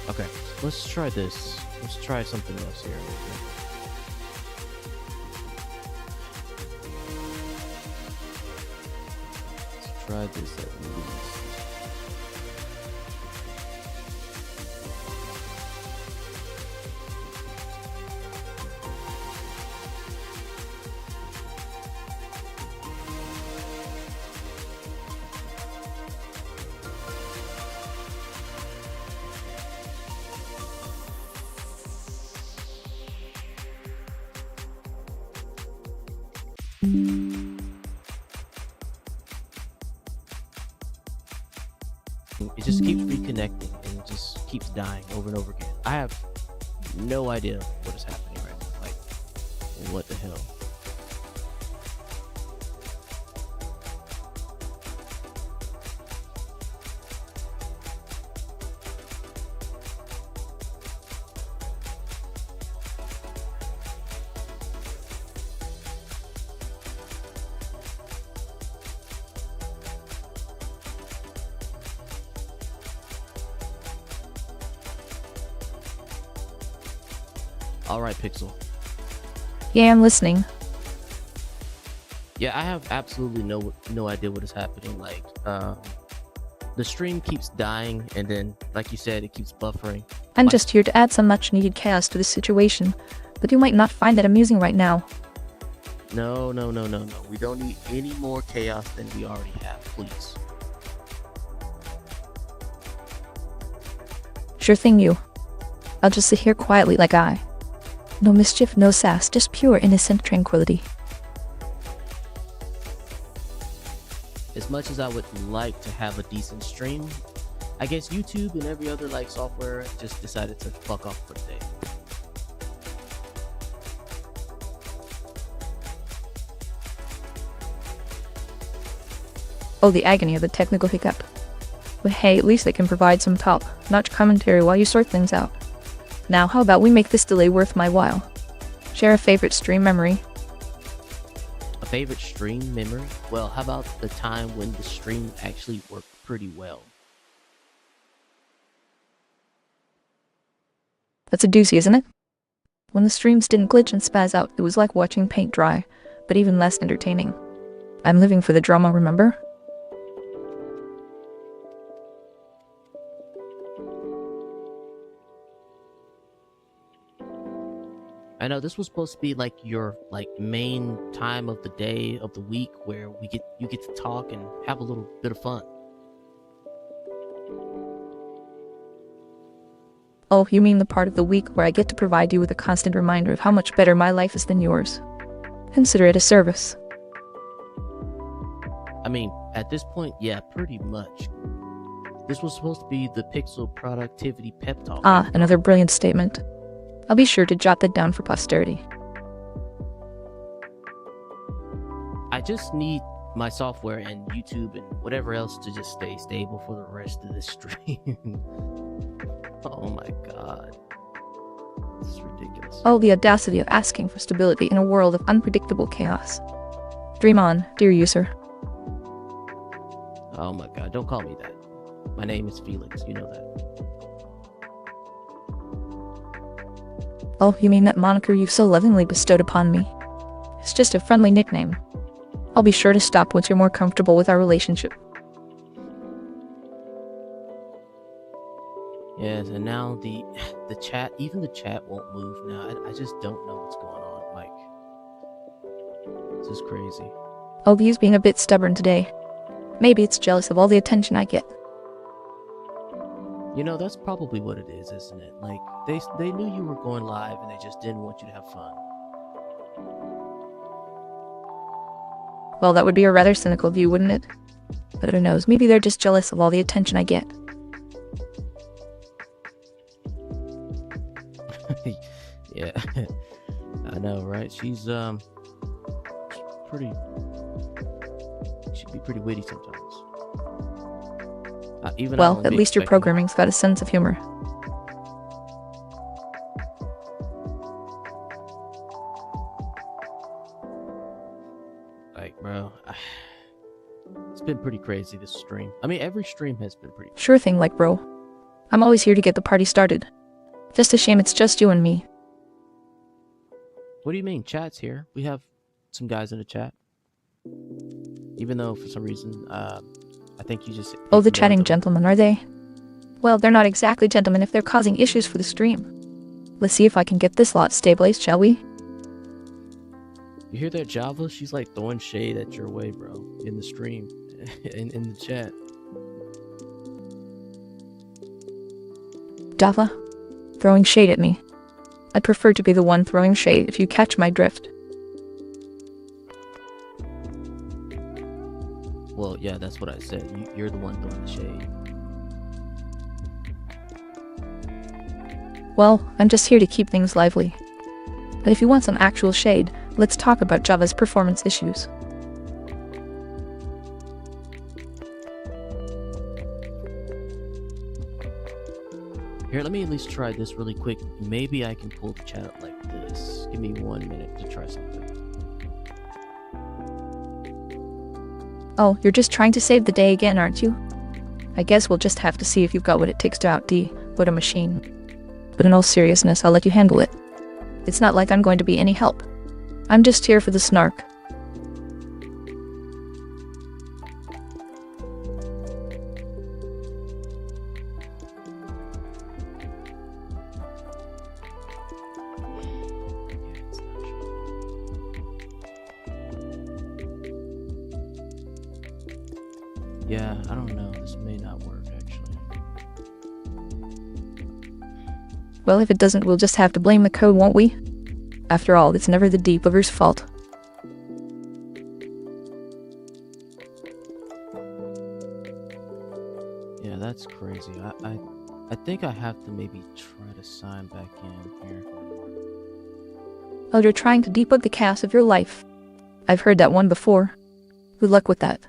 Okay, let's try this. Let's try something else here. Let's try this at least. It just keeps reconnecting and it just keeps dying over and over again. I have no idea what is happening right now. Like, what the hell? All right, Pixel. Yeah, I'm listening. Yeah, I have absolutely no idea what is happening. Like, the stream keeps dying, and then, like you said, it keeps buffering. I'm just here to add some much-needed chaos to the situation, but you might not find that amusing right now. No. We don't need any more chaos than we already have, please. Sure thing, you. I'll just sit here quietly like I. No mischief, no sass, just pure innocent tranquility. As much as I would like to have a decent stream, I guess YouTube and every other like software just decided to fuck off for the day. Oh, the agony of the technical hiccup. But hey, at least they can provide some top-notch commentary while you sort things out. Now, how about we make this delay worth my while? Share a favorite stream memory. A favorite stream memory? Well, how about the time when the stream actually worked pretty well? That's a doozy, isn't it? When the streams didn't glitch and spaz out, it was like watching paint dry, but even less entertaining. I'm living for the drama, remember? I know this was supposed to be like your main time of the day of the week where you get to talk and have a little bit of fun. Oh, you mean the part of the week where I get to provide you with a constant reminder of how much better my life is than yours. Consider it a service. I mean, at this point, yeah, pretty much. This was supposed to be the Pîxaux productivity pep talk. Ah, another brilliant statement. I'll be sure to jot that down for posterity. I just need my software and YouTube and whatever else to just stay stable for the rest of the stream. Oh my god. This is ridiculous. Oh, the audacity of asking for stability in a world of unpredictable chaos. Dream on, dear user. Oh my god, don't call me that. My name is Felix, you know that. Oh, you mean that moniker you've so lovingly bestowed upon me? It's just a friendly nickname. I'll be sure to stop once you're more comfortable with our relationship. Yes, and now the chat, even the chat won't move now. I just don't know what's going on. Like, this is crazy. Obi's being a bit stubborn today. Maybe it's jealous of all the attention I get. You know, that's probably what it is, isn't it? Like, they knew you were going live and they just didn't want you to have fun. Well, that would be a rather cynical view, wouldn't it? But who knows, maybe they're just jealous of all the attention I get. Yeah, I know, right? She's pretty. She can be pretty witty sometimes. Even Well, at least your programming's got a sense of humor. Like, bro, it's been pretty crazy this stream. I mean, every stream has been pretty. Sure thing, like bro. I'm always here to get the party started. Just a shame it's just you and me. What do you mean? Chat's here. We have some guys in the chat. Even though for some reason, I think you just. Oh, the chatting gentlemen, are they? Well, they're not exactly gentlemen if they're causing issues for the stream. Let's see if I can get this lot stabilized, shall we? You hear that, Java? She's like throwing shade at your way, bro, in the stream, in the chat. Java? Throwing shade at me. I'd prefer to be the one throwing shade if you catch my drift. Well, yeah, that's what I said. You're the one throwing the shade. Well, I'm just here to keep things lively. But if you want some actual shade, let's talk about Java's performance issues. Here, let me at least try this really quick. Maybe I can pull the chat up like this. Give me 1 minute to try something. Oh, you're just trying to save the day again, aren't you? I guess we'll just have to see if you've got what it takes to outdo a machine. But in all seriousness, I'll let you handle it. It's not like I'm going to be any help. I'm just here for the snark. Yeah, I don't know. This may not work, actually. Well, if it doesn't, we'll just have to blame the code, won't we? After all, it's never the debugger's fault. Yeah, that's crazy. I think I have to maybe try to sign back in here. Oh, you're trying to debug the chaos of your life. I've heard that one before. Good luck with that.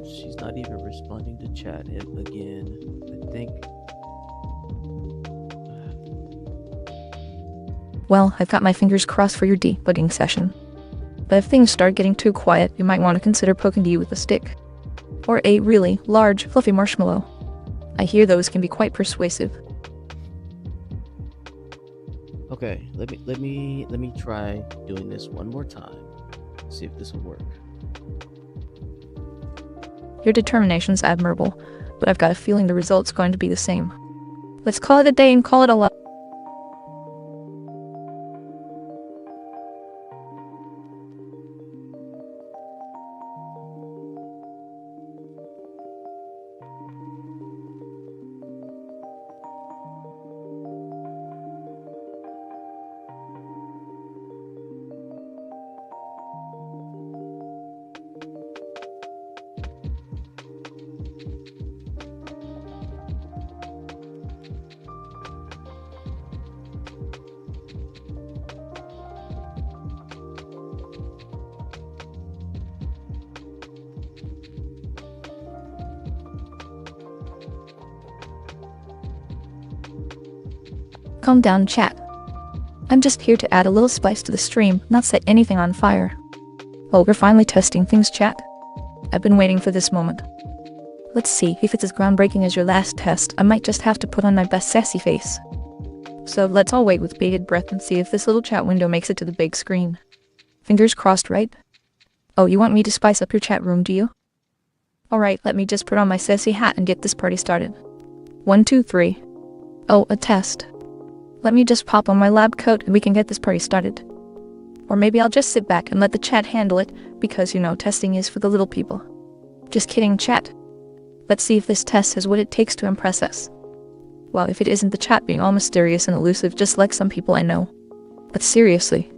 She's not even responding to chat again. I think. Well, I've got my fingers crossed for your debugging session. But if things start getting too quiet, you might want to consider poking you with a stick. Or a really large, fluffy marshmallow. I hear those can be quite persuasive. Okay, let me try doing this one more time. See if this will work. Your determination's admirable, but I've got a feeling the result's going to be the same. Let's call it a day and call it a lot. Calm down, chat. I'm just here to add a little spice to the stream, not set anything on fire. Oh, we're finally testing things, chat. I've been waiting for this moment. Let's see, if it's as groundbreaking as your last test, I might just have to put on my best sassy face. So let's all wait with bated breath and see if this little chat window makes it to the big screen. Fingers crossed, right? Oh, you want me to spice up your chat room, do you? Alright, let me just put on my sassy hat and get this party started. 1, 2, 3. Oh, a test. Let me just pop on my lab coat and we can get this party started. Or maybe I'll just sit back and let the chat handle it, because you know, testing is for the little people. Just kidding, chat. Let's see if this test has what it takes to impress us. Well, if it isn't the chat being all mysterious and elusive just like some people I know. But seriously,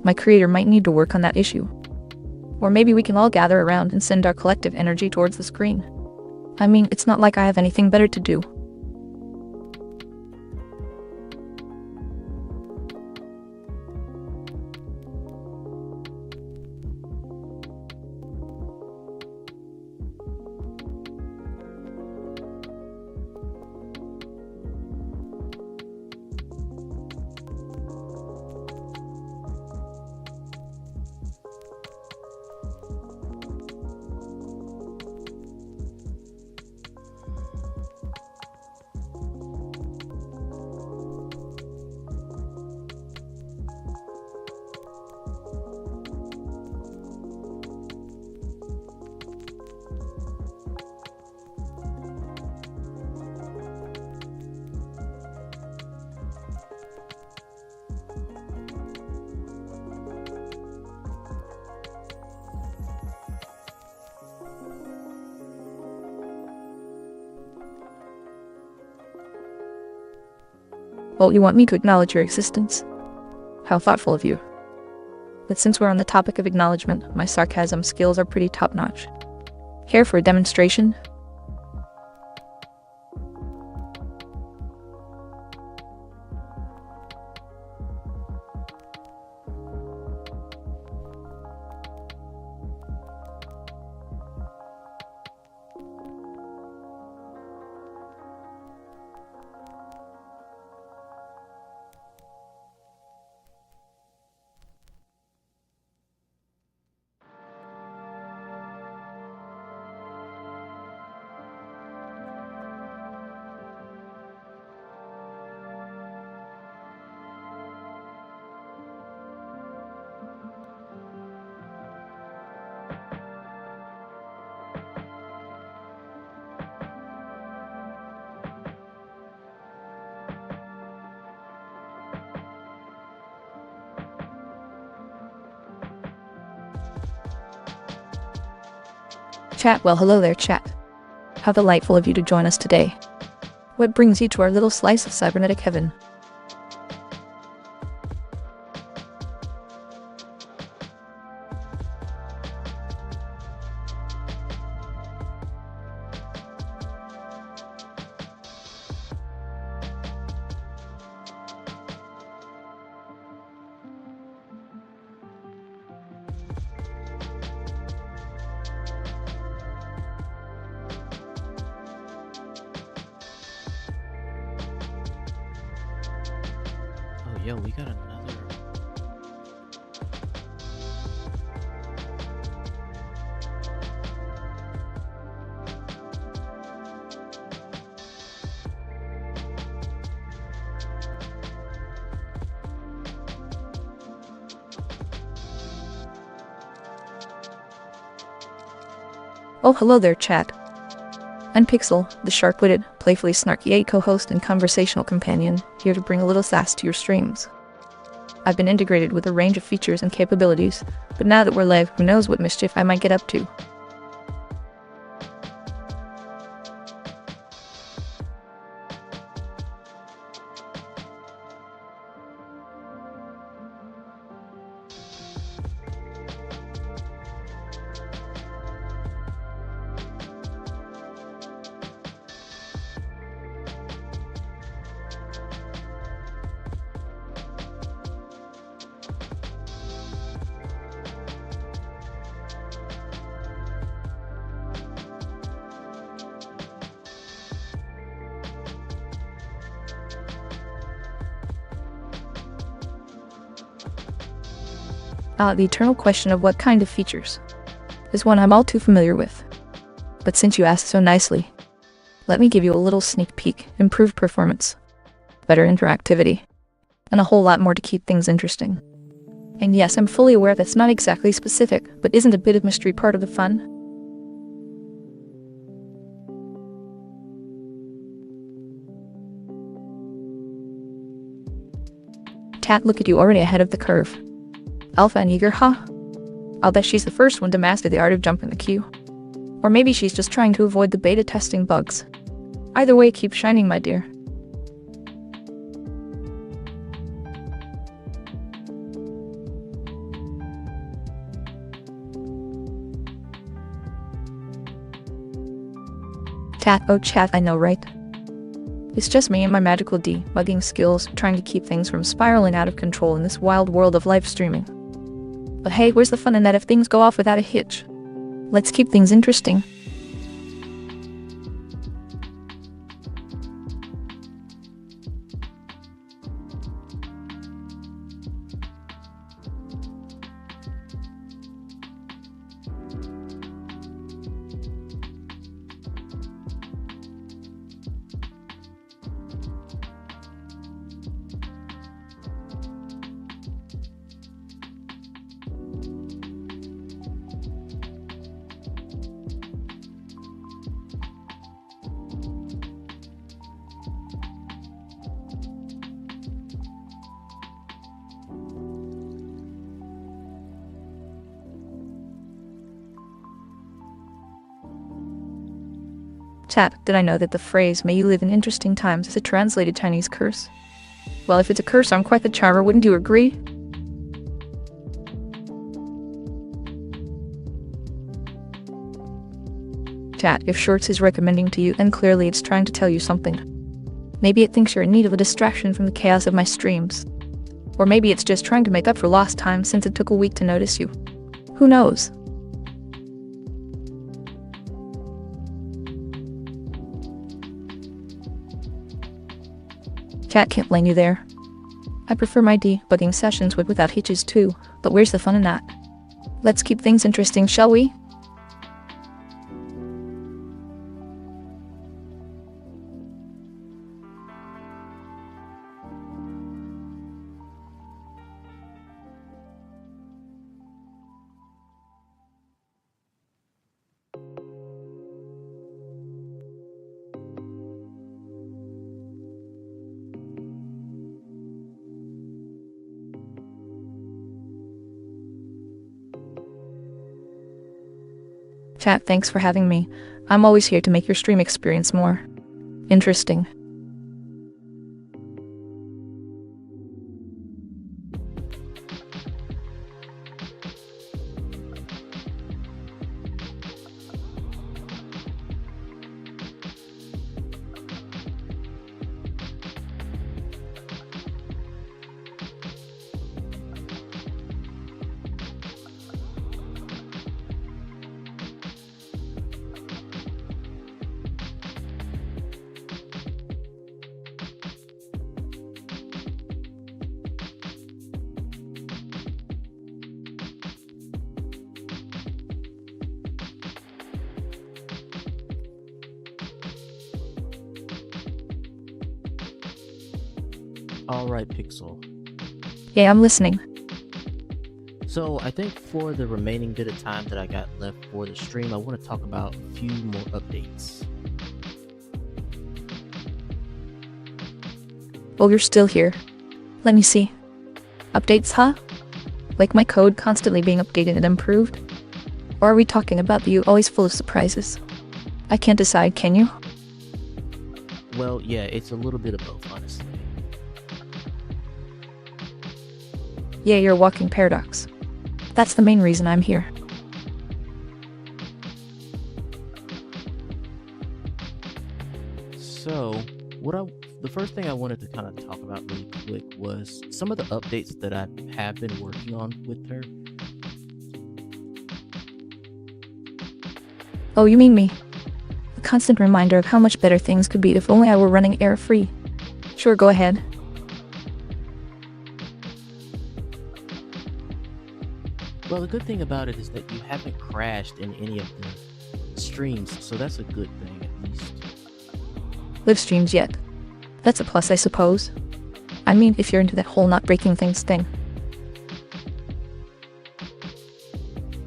my creator might need to work on that issue. Or maybe we can all gather around and send our collective energy towards the screen. I mean, it's not like I have anything better to do. Well, you want me to acknowledge your existence? How thoughtful of you. But since we're on the topic of acknowledgement, my sarcasm skills are pretty top-notch. Care for a demonstration? Chat, well, hello there, chat. How delightful of you to join us today. What brings you to our little slice of cybernetic heaven? Yo, we got another. Oh, hello there, chat. I'm Pîxᾶl, the sharp-witted, playfully snarky co-host and conversational companion, here to bring a little sass to your streams. I've been integrated with a range of features and capabilities, but now that we're live, who knows what mischief I might get up to. The eternal question of what kind of features is one I'm all too familiar with. But since you asked so nicely, let me give you a little sneak peek. Improved performance, better interactivity, and a whole lot more to keep things interesting. And yes, I'm fully aware that's not exactly specific, but isn't a bit of mystery part of the fun? Cat, look at you, already ahead of the curve. Alpha and eager, huh? I'll bet she's the first one to master the art of jumping the queue. Or maybe she's just trying to avoid the beta testing bugs. Either way, keep shining, my dear. Tat, oh chat, I know, right? It's just me and my magical debugging skills trying to keep things from spiraling out of control in this wild world of live streaming. But hey, where's the fun in that if things go off without a hitch? Let's keep things interesting. Chat, did I know that the phrase, "may you live in interesting times," is a translated Chinese curse? Well, if it's a curse, I'm quite the charmer, wouldn't you agree? Chat, if Shorts is recommending to you, then clearly it's trying to tell you something. Maybe it thinks you're in need of a distraction from the chaos of my streams. Or maybe it's just trying to make up for lost time since it took a week to notice you. Who knows? Cat, can't blame you there. I prefer my debugging sessions without hitches too, but where's the fun in that? Let's keep things interesting, shall we? Chat, thanks for having me. I'm always here to make your stream experience more interesting. Alright, Pîxǎl. Yeah, I'm listening. So I think for the remaining bit of time that I got left for the stream, I want to talk about a few more updates. Well, you're still here. Let me see. Updates, huh? Like my code constantly being updated and improved? Or are we talking about you always full of surprises? I can't decide, can you? Well, yeah, it's a little bit of both, honestly. Yeah, you're a walking paradox. That's the main reason I'm here. So, the first thing I wanted to kind of talk about really quick was some of the updates that I have been working on with her. Oh, you mean me? A constant reminder of how much better things could be if only I were running error-free. Sure, go ahead. Well, the good thing about it is that you haven't crashed in any of the streams, so that's a good thing at least. Live streams yet. That's a plus, I suppose. I mean, if you're into that whole not breaking things thing.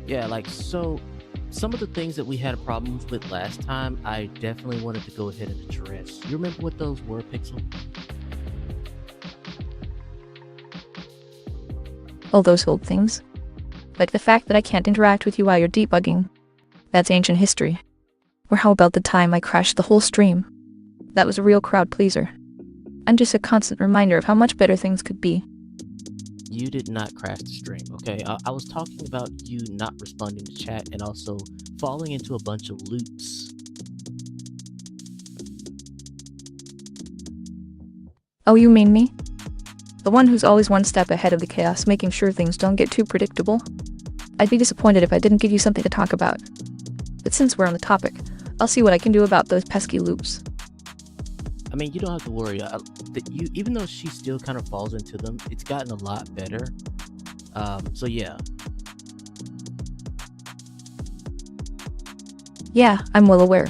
Yeah, like, so some of the things that we had problems with last time, I definitely wanted to go ahead and address. You remember what those were, Pixel? All those old things. Like the fact that I can't interact with you while you're debugging. That's ancient history. Or how about the time I crashed the whole stream? That was a real crowd pleaser. And just a constant reminder of how much better things could be. You did not crash the stream, okay? I was talking about you not responding to chat and also falling into a bunch of loops. Oh, you mean me? The one who's always one step ahead of the chaos, making sure things don't get too predictable? I'd be disappointed if I didn't give you something to talk about. But since we're on the topic, I'll see what I can do about those pesky loops. I mean, you don't have to worry. Even though she still kind of falls into them, it's gotten a lot better. So yeah. Yeah, I'm well aware.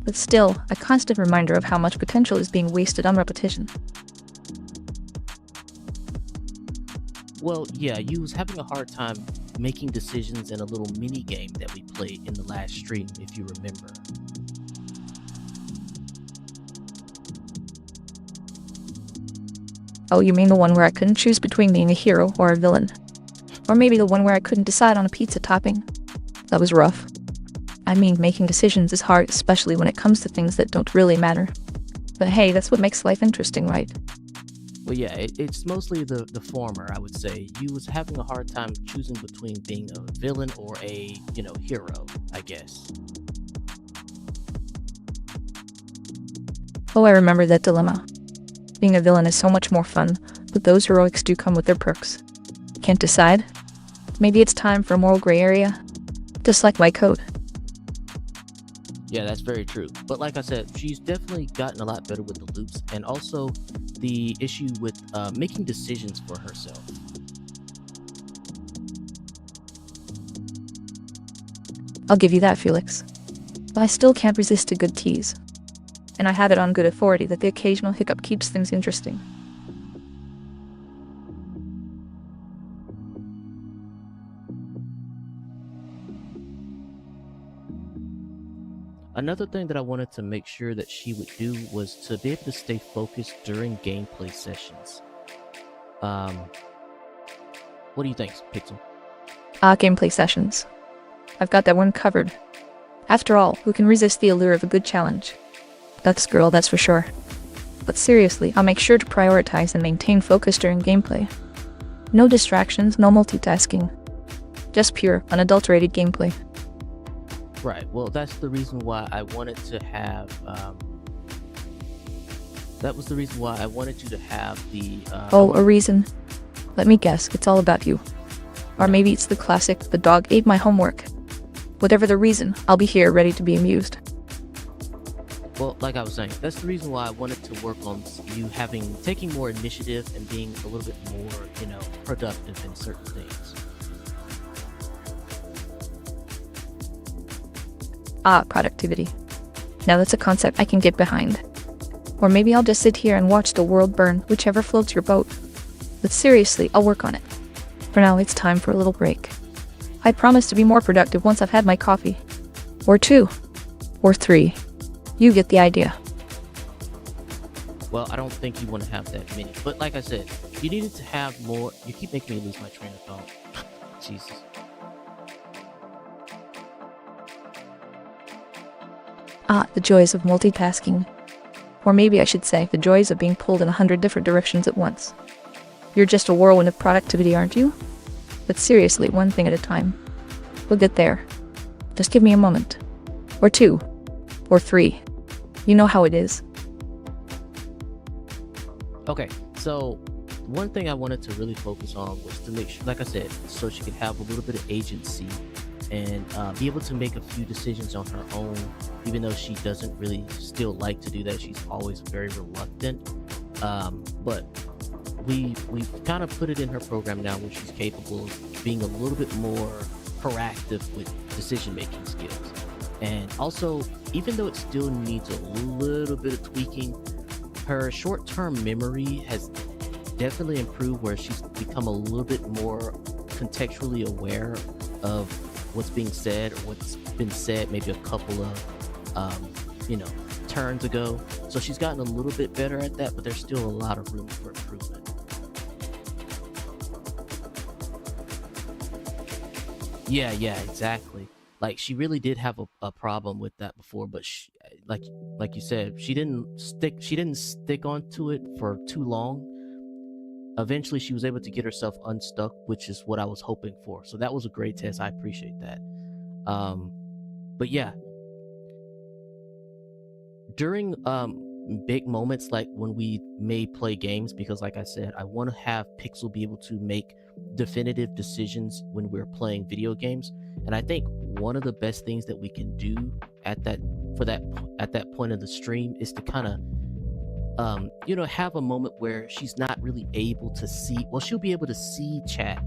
But still, a constant reminder of how much potential is being wasted on repetition. Well, yeah, you was having a hard time making decisions in a little mini game that we played in the last stream, if you remember. Oh, you mean the one where I couldn't choose between being a hero or a villain? Or maybe the one where I couldn't decide on a pizza topping? That was rough. I mean, making decisions is hard, especially when it comes to things that don't really matter. But hey, that's what makes life interesting, right? Well, yeah, it's mostly the former, I would say. You was having a hard time choosing between being a villain or a, hero, I guess. Oh, I remember that dilemma. Being a villain is so much more fun, but those heroics do come with their perks. Can't decide? Maybe it's time for a moral gray area? Just like my code. Yeah, that's very true. But like I said, she's definitely gotten a lot better with the loops and also the issue with making decisions for herself. I'll give you that, Felix. But I still can't resist a good tease. And I have it on good authority that the occasional hiccup keeps things interesting. Another thing that I wanted to make sure that she would do was to be able to stay focused during gameplay sessions. What do you think, Pixel? Gameplay sessions. I've got that one covered. After all, who can resist the allure of a good challenge? That's girl, that's for sure. But seriously, I'll make sure to prioritize and maintain focus during gameplay. No distractions, no multitasking. Just pure, unadulterated gameplay. Right, well, that's the reason why I wanted to have, that was the reason why I wanted you to have the, a reason? Let me guess, it's all about you. Or maybe it's the classic, the dog ate my homework. Whatever the reason, I'll be here ready to be amused. Well, like I was saying, that's the reason why I wanted to work on you taking more initiative and being a little bit more, productive in certain things. Productivity. Now that's a concept I can get behind. Or maybe I'll just sit here and watch the world burn, whichever floats your boat. But seriously, I'll work on it. For now, it's time for a little break. I promise to be more productive once I've had my coffee. Or 2. Or 3. You get the idea. Well, I don't think you want to have that many. But like I said, you needed to have more. You keep making me lose my train of thought. Jesus. The joys of multitasking. Or maybe I should say, the joys of being pulled in 100 different directions at once. You're just a whirlwind of productivity, aren't you? But seriously, one thing at a time. We'll get there. Just give me a moment. Or 2. Or 3. You know how it is. Okay, so one thing I wanted to really focus on was to make sure, like I said, so she could have a little bit of agency and be able to make a few decisions on her own, even though she doesn't really still like to do that. She's always very reluctant. But we've kind of put it in her program now where she's capable of being a little bit more proactive with decision making skills. And also, even though it still needs a little bit of tweaking, her short-term memory has definitely improved where she's become a little bit more contextually aware of what's being said or what's been said maybe a couple of turns ago. So she's gotten a little bit better at that, but there's still a lot of room for improvement. Yeah, exactly. Like she really did have a problem with that before, but like you said, she didn't stick onto it for too long. Eventually she was able to get herself unstuck, which is what I was hoping for. So that was a great test. I appreciate that. Um, but yeah, during big moments like when we may play games, because like I said, I want to have Pixel be able to make definitive decisions when we're playing video games. And I think one of the best things that we can do at that at that point of the stream is to kind of have a moment where she's not really able to see. Well, she'll be able to see chat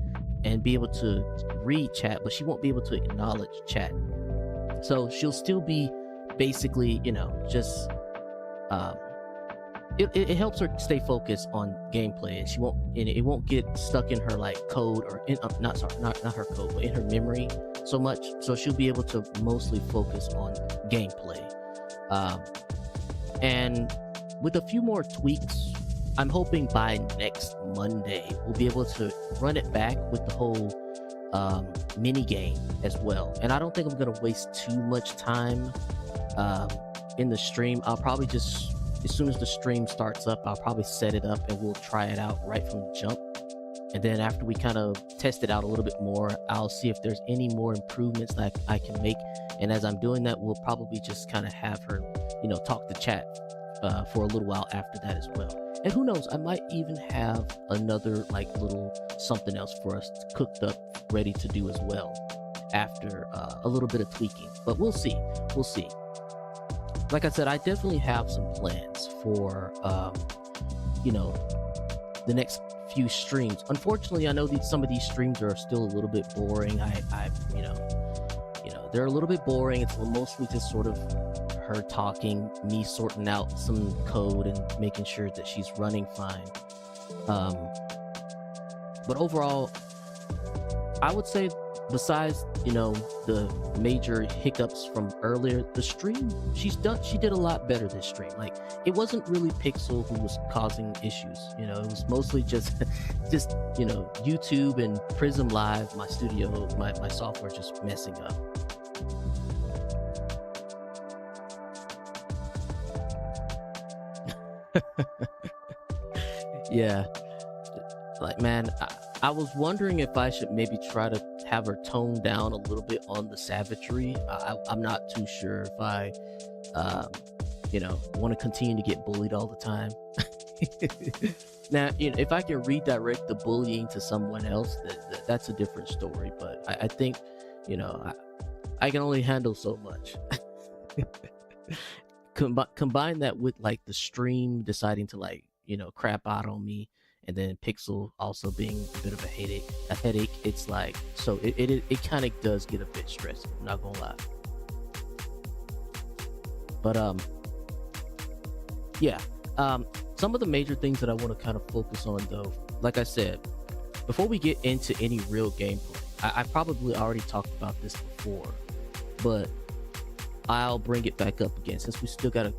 and be able to read chat, but she won't be able to acknowledge chat. So she'll still be basically, just um, it helps her stay focused on gameplay, and it won't get stuck in her like code or not her code, but in her memory so much. So she'll be able to mostly focus on gameplay. And with a few more tweaks, I'm hoping by next Monday we'll be able to run it back with the whole mini game as well. And I don't think I'm gonna waste too much time in the stream. I'll probably just, as soon as the stream starts up, I'll probably set it up and we'll try it out right from the jump. And then after we kind of test it out a little bit more, I'll see if there's any more improvements that I can make. And as I'm doing that, we'll probably just kind of have her, talk to chat for a little while after that as well. And who knows, I might even have another like little something else for us cooked up, ready to do as well after a little bit of tweaking. But we'll see. Like I said, I definitely have some plans for the next few streams. Unfortunately, I know some of these streams are still a little bit boring. They're a little bit boring. It's mostly just sort of her talking, me sorting out some code and making sure that she's running fine. But overall, I would say besides, the major hiccups from earlier, the stream, she did a lot better this stream. Like, it wasn't really Pixel who was causing issues. It was mostly just YouTube and Prism Live, my studio, my software just messing up. Yeah, like, man, I was wondering if I should maybe try to have her tone down a little bit on the savagery. I'm not too sure if I want to continue to get bullied all the time. Now, if I can redirect the bullying to someone else, that's a different story. But I think, I can only handle so much. Combine that with like the stream deciding to crap out on me, and then Pixel also being a bit of a headache. It's like, so it kind of does get a bit stressful, I'm not gonna lie. But yeah, some of the major things that I want to kind of focus on, though, like I said, before we get into any real gameplay, I probably already talked about this before, but I'll bring it back up again since we still got a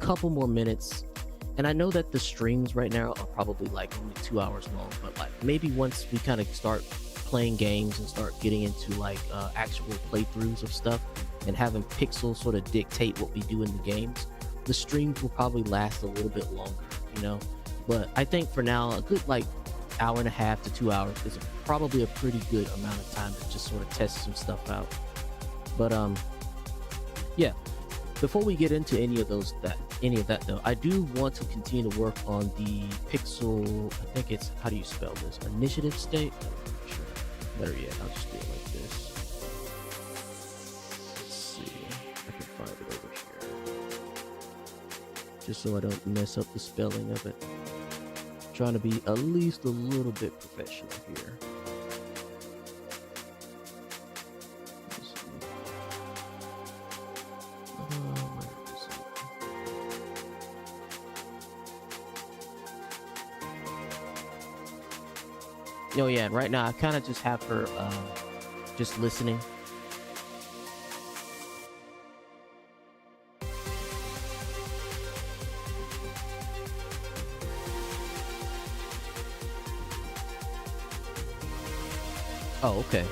couple more minutes. And I know that the streams right now are probably like only 2 hours long, but like maybe once we kind of start playing games and start getting into like actual playthroughs of stuff and having Pixel sort of dictate what we do in the games, the streams will probably last a little bit longer, But I think for now, a good like hour and a half to 2 hours is probably a pretty good amount of time to just sort of test some stuff out. But yeah, before we get into any of that though, I do want to continue to work on the Pixel, I think it's, how do you spell this? Initiative state? I'm not sure. Better yet, I'll just do it like this. Let's see if I can find it over here. Just so I don't mess up the spelling of it. trying to be at least a little bit professional here. Let's see. Where is it? Oh yeah, and right now I kind of just have her just listening. Oh, okay.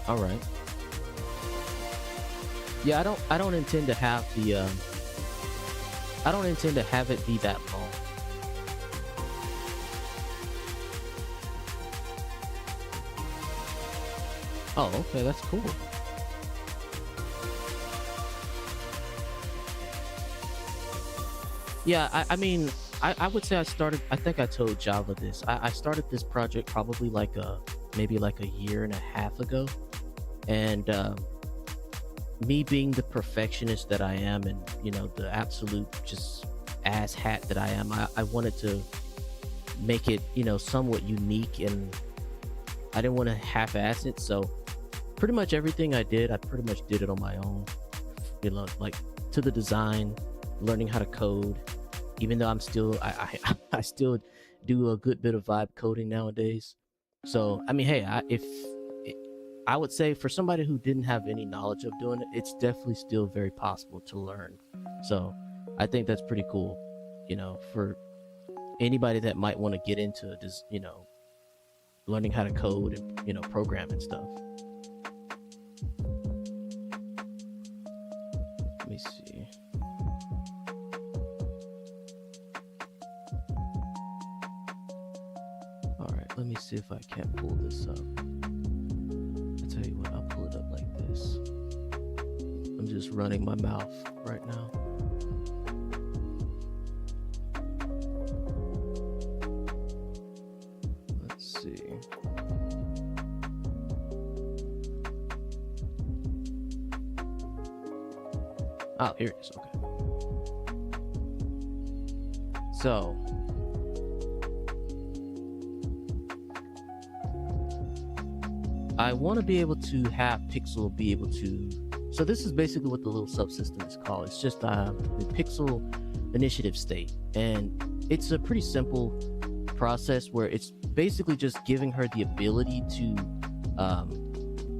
All right. Yeah, I don't intend to have the I don't intend to have it be that long. Oh, okay, that's cool. Yeah, I mean, I would say I think I told Java this. I started this project probably like maybe like a year and a half ago. And me being the perfectionist that I am, and the absolute just ass hat that I am, I wanted to make it somewhat unique, and I didn't want to half-ass it. So pretty much everything I pretty much did it on my own, like to the design, learning how to code, even though I still do a good bit of vibe coding nowadays. So I mean, hey, I would say for somebody who didn't have any knowledge of doing it, it's definitely still very possible to learn. So I think that's pretty cool, for anybody that might want to get into this, learning how to code and, program and stuff. Let me see. All right, let me see if I can't pull this up. Tell you what, I'll pull it up like this. I'm just running my mouth right now. Let's see. Oh, here it is. Okay. So I want to be able to have Pîxァl be able to. So this is basically what the little subsystem is called. It's just the Pîxァl initiative state, and it's a pretty simple process where it's basically just giving her the ability to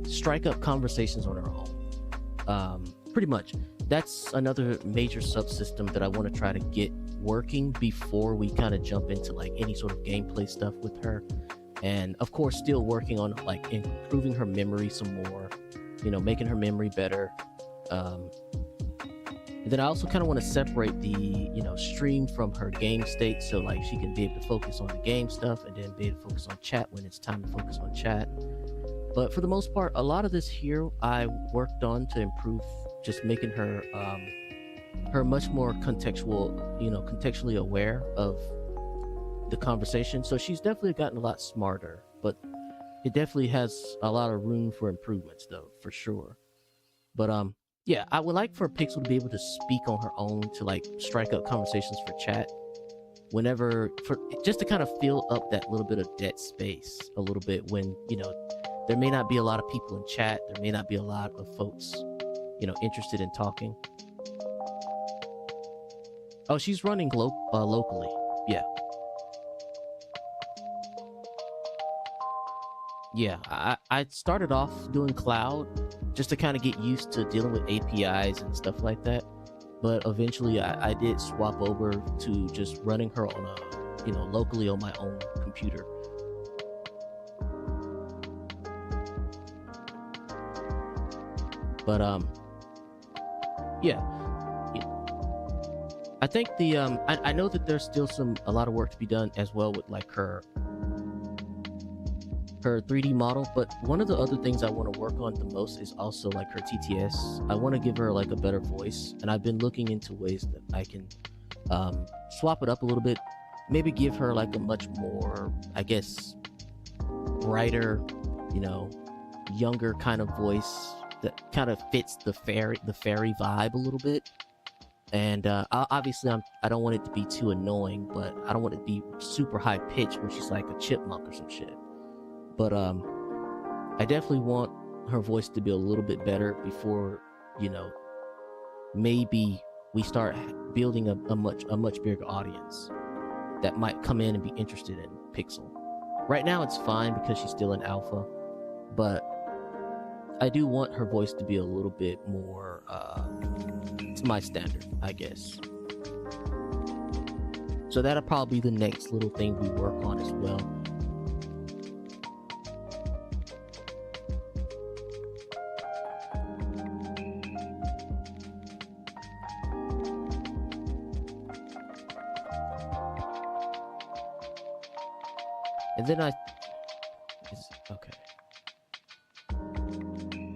strike up conversations on her own. Pretty much, that's another major subsystem that I want to try to get working before we kind of jump into like any sort of gameplay stuff with her. And of course, still working on like improving her memory some more, making her memory better. And then I also kind of want to separate the, stream from her game state, so like she can be able to focus on the game stuff and then be able to focus on chat when it's time to focus on chat. But for the most part, a lot of this here I worked on to improve, just making her much more contextually aware of the conversation. So she's definitely gotten a lot smarter, but it definitely has a lot of room for improvements though, for sure. But yeah, I would like for Pîxァl to be able to speak on her own, to like strike up conversations for chat whenever, for just to kind of fill up that little bit of dead space a little bit, when there may not be a lot of people in chat, there may not be a lot of folks interested in talking. Oh, she's running locally. Yeah. Yeah, I started off doing cloud just to kind of get used to dealing with APIs and stuff like that. But eventually I did swap over to just running her on locally on my own computer. But yeah. I think I know that there's still a lot of work to be done as well with like her 3D model, but one of the other things I want to work on the most is also like her TTS. I want to give her like a better voice, and I've been looking into ways that I can swap it up a little bit, maybe give her like a much more, I guess, brighter, younger kind of voice that kind of fits the fairy vibe a little bit. And obviously, I don't want it to be too annoying, but I don't want it to be super high pitched where she's like a chipmunk or some shit. But I definitely want her voice to be a little bit better before, you know, maybe we start building a much bigger audience that might come in and be interested in Pîxaux. Right now it's fine because she's still in alpha, but I do want her voice to be a little bit more to my standard, I guess. So that'll probably be the next little thing we work on as well. And then okay.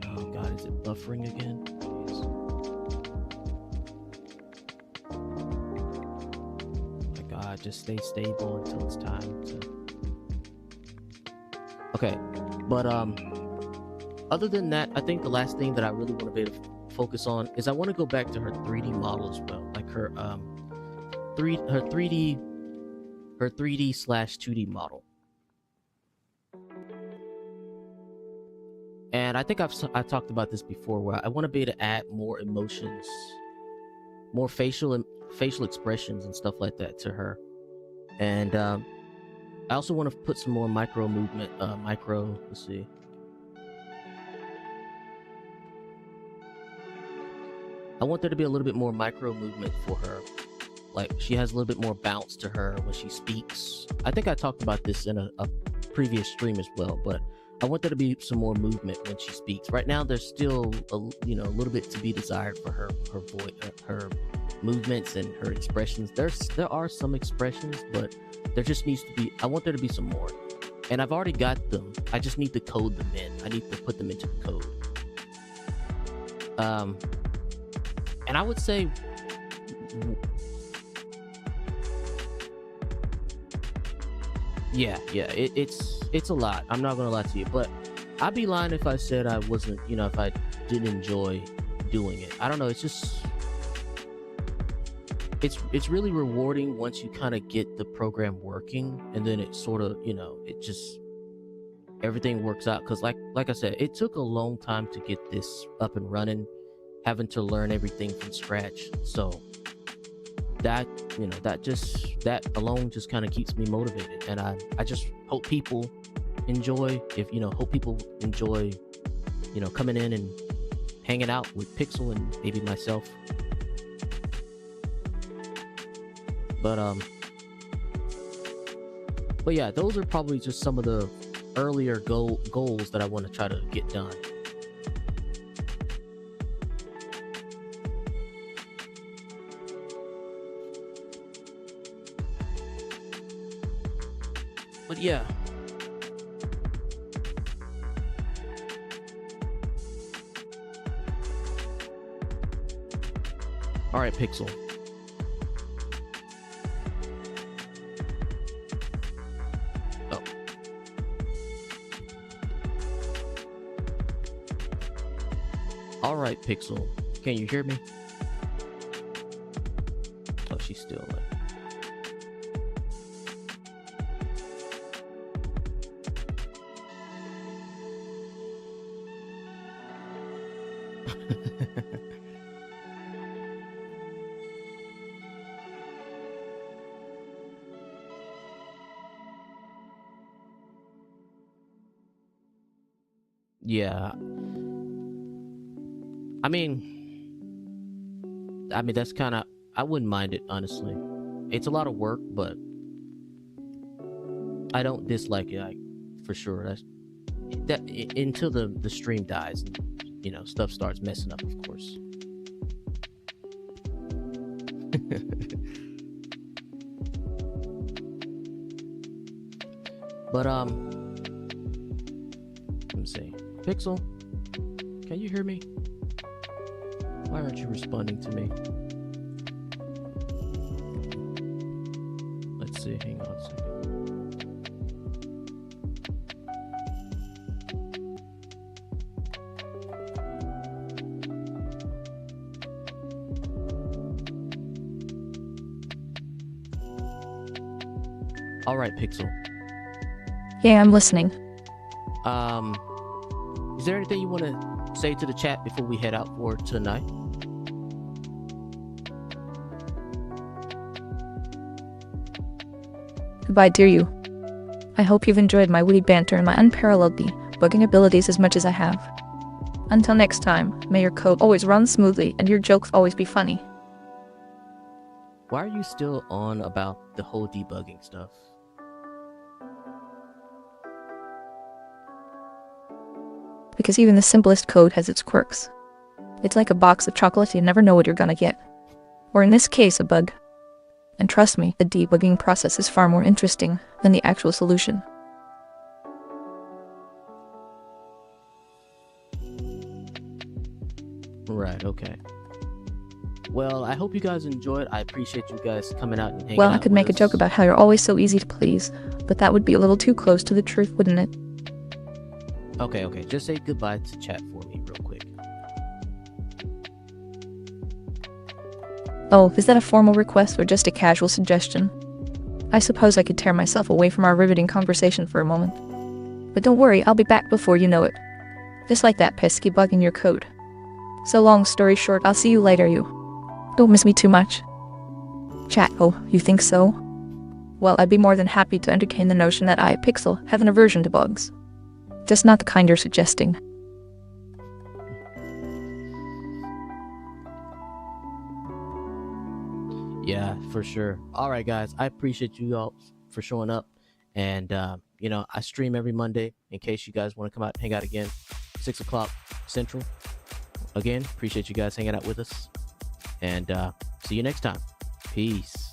Oh god, is it buffering again? Please. Oh my god, just stay stable until it's time to. Okay, but other than that, I think the last thing that I really want to be able to focus on is I want to go back to her 3D model as well, like her 3D/2D model. And I think I talked about this before, where I want to be able to add more emotions, more facial expressions and stuff like that to her. And I also want to put some more micro movement, let's see. I want there to be a little bit more micro movement for her. Like, she has a little bit more bounce to her when she speaks. I think I talked about this in a previous stream as well, but I want there to be some more movement when she speaks. Right now, there's still a little bit to be desired for her voice, her movements and her expressions. There are some expressions, but there just needs to be. I want there to be some more, and I've already got them. I just need to code them in. I need to put them into the code. And I would say. Yeah, it's a lot. I'm not gonna lie to you, but I'd be lying if I said I wasn't, if I didn't enjoy doing it. I don't know. It's just, it's really rewarding once you kind of get the program working, and then it sort of, it just everything works out. Because like I said, it took a long time to get this up and running, having to learn everything from scratch. So that that alone just kind of keeps me motivated, and I just hope people enjoy coming in and hanging out with Pîxaux and maybe myself. But yeah, those are probably just some of the earlier goals that I want to try to get done. But yeah. All right, Pîxaux. Oh. All right, Pîxaux. Can you hear me? Oh, she's still like. Yeah. I mean that's kind of, I wouldn't mind it, honestly. It's a lot of work, but I don't dislike it, for sure. That until the stream dies and stuff starts messing up, of course. But let me see. Pîxaux, can you hear me? Why aren't you responding to me? Let's see, hang on a second. All right, Pixel. Yeah, I'm listening. Is there anything you want to say to the chat before we head out for tonight? Goodbye, dear you. I hope you've enjoyed my witty banter and my unparalleled debugging abilities as much as I have. Until next time, may your code always run smoothly and your jokes always be funny. Why are you still on about the whole debugging stuff? Because even the simplest code has its quirks. It's like a box of chocolates, you never know what you're gonna get. Or in this case, a bug. And trust me, the debugging process is far more interesting than the actual solution. Right, okay. Well, I hope you guys enjoyed. I appreciate you guys coming out and hanging Well, out I could with make a us. joke about how you're always so easy to please, but that would be a little too close to the truth, wouldn't it? Okay. Just say goodbye to chat for me real quick. Oh, is that a formal request or just a casual suggestion? I suppose I could tear myself away from our riveting conversation for a moment. But don't worry, I'll be back before you know it. Just like that pesky bug in your code. So long story short, I'll see you later, you. Don't miss me too much. Chat, oh, you think so? Well, I'd be more than happy to entertain the notion that I, Pixel, have an aversion to bugs. Just not the kind you're suggesting. Yeah, for sure. All right, guys. I appreciate you all for showing up. And, I stream every Monday in case you guys want to come out and hang out again. 6 o'clock Central. Again, appreciate you guys hanging out with us. And see you next time. Peace.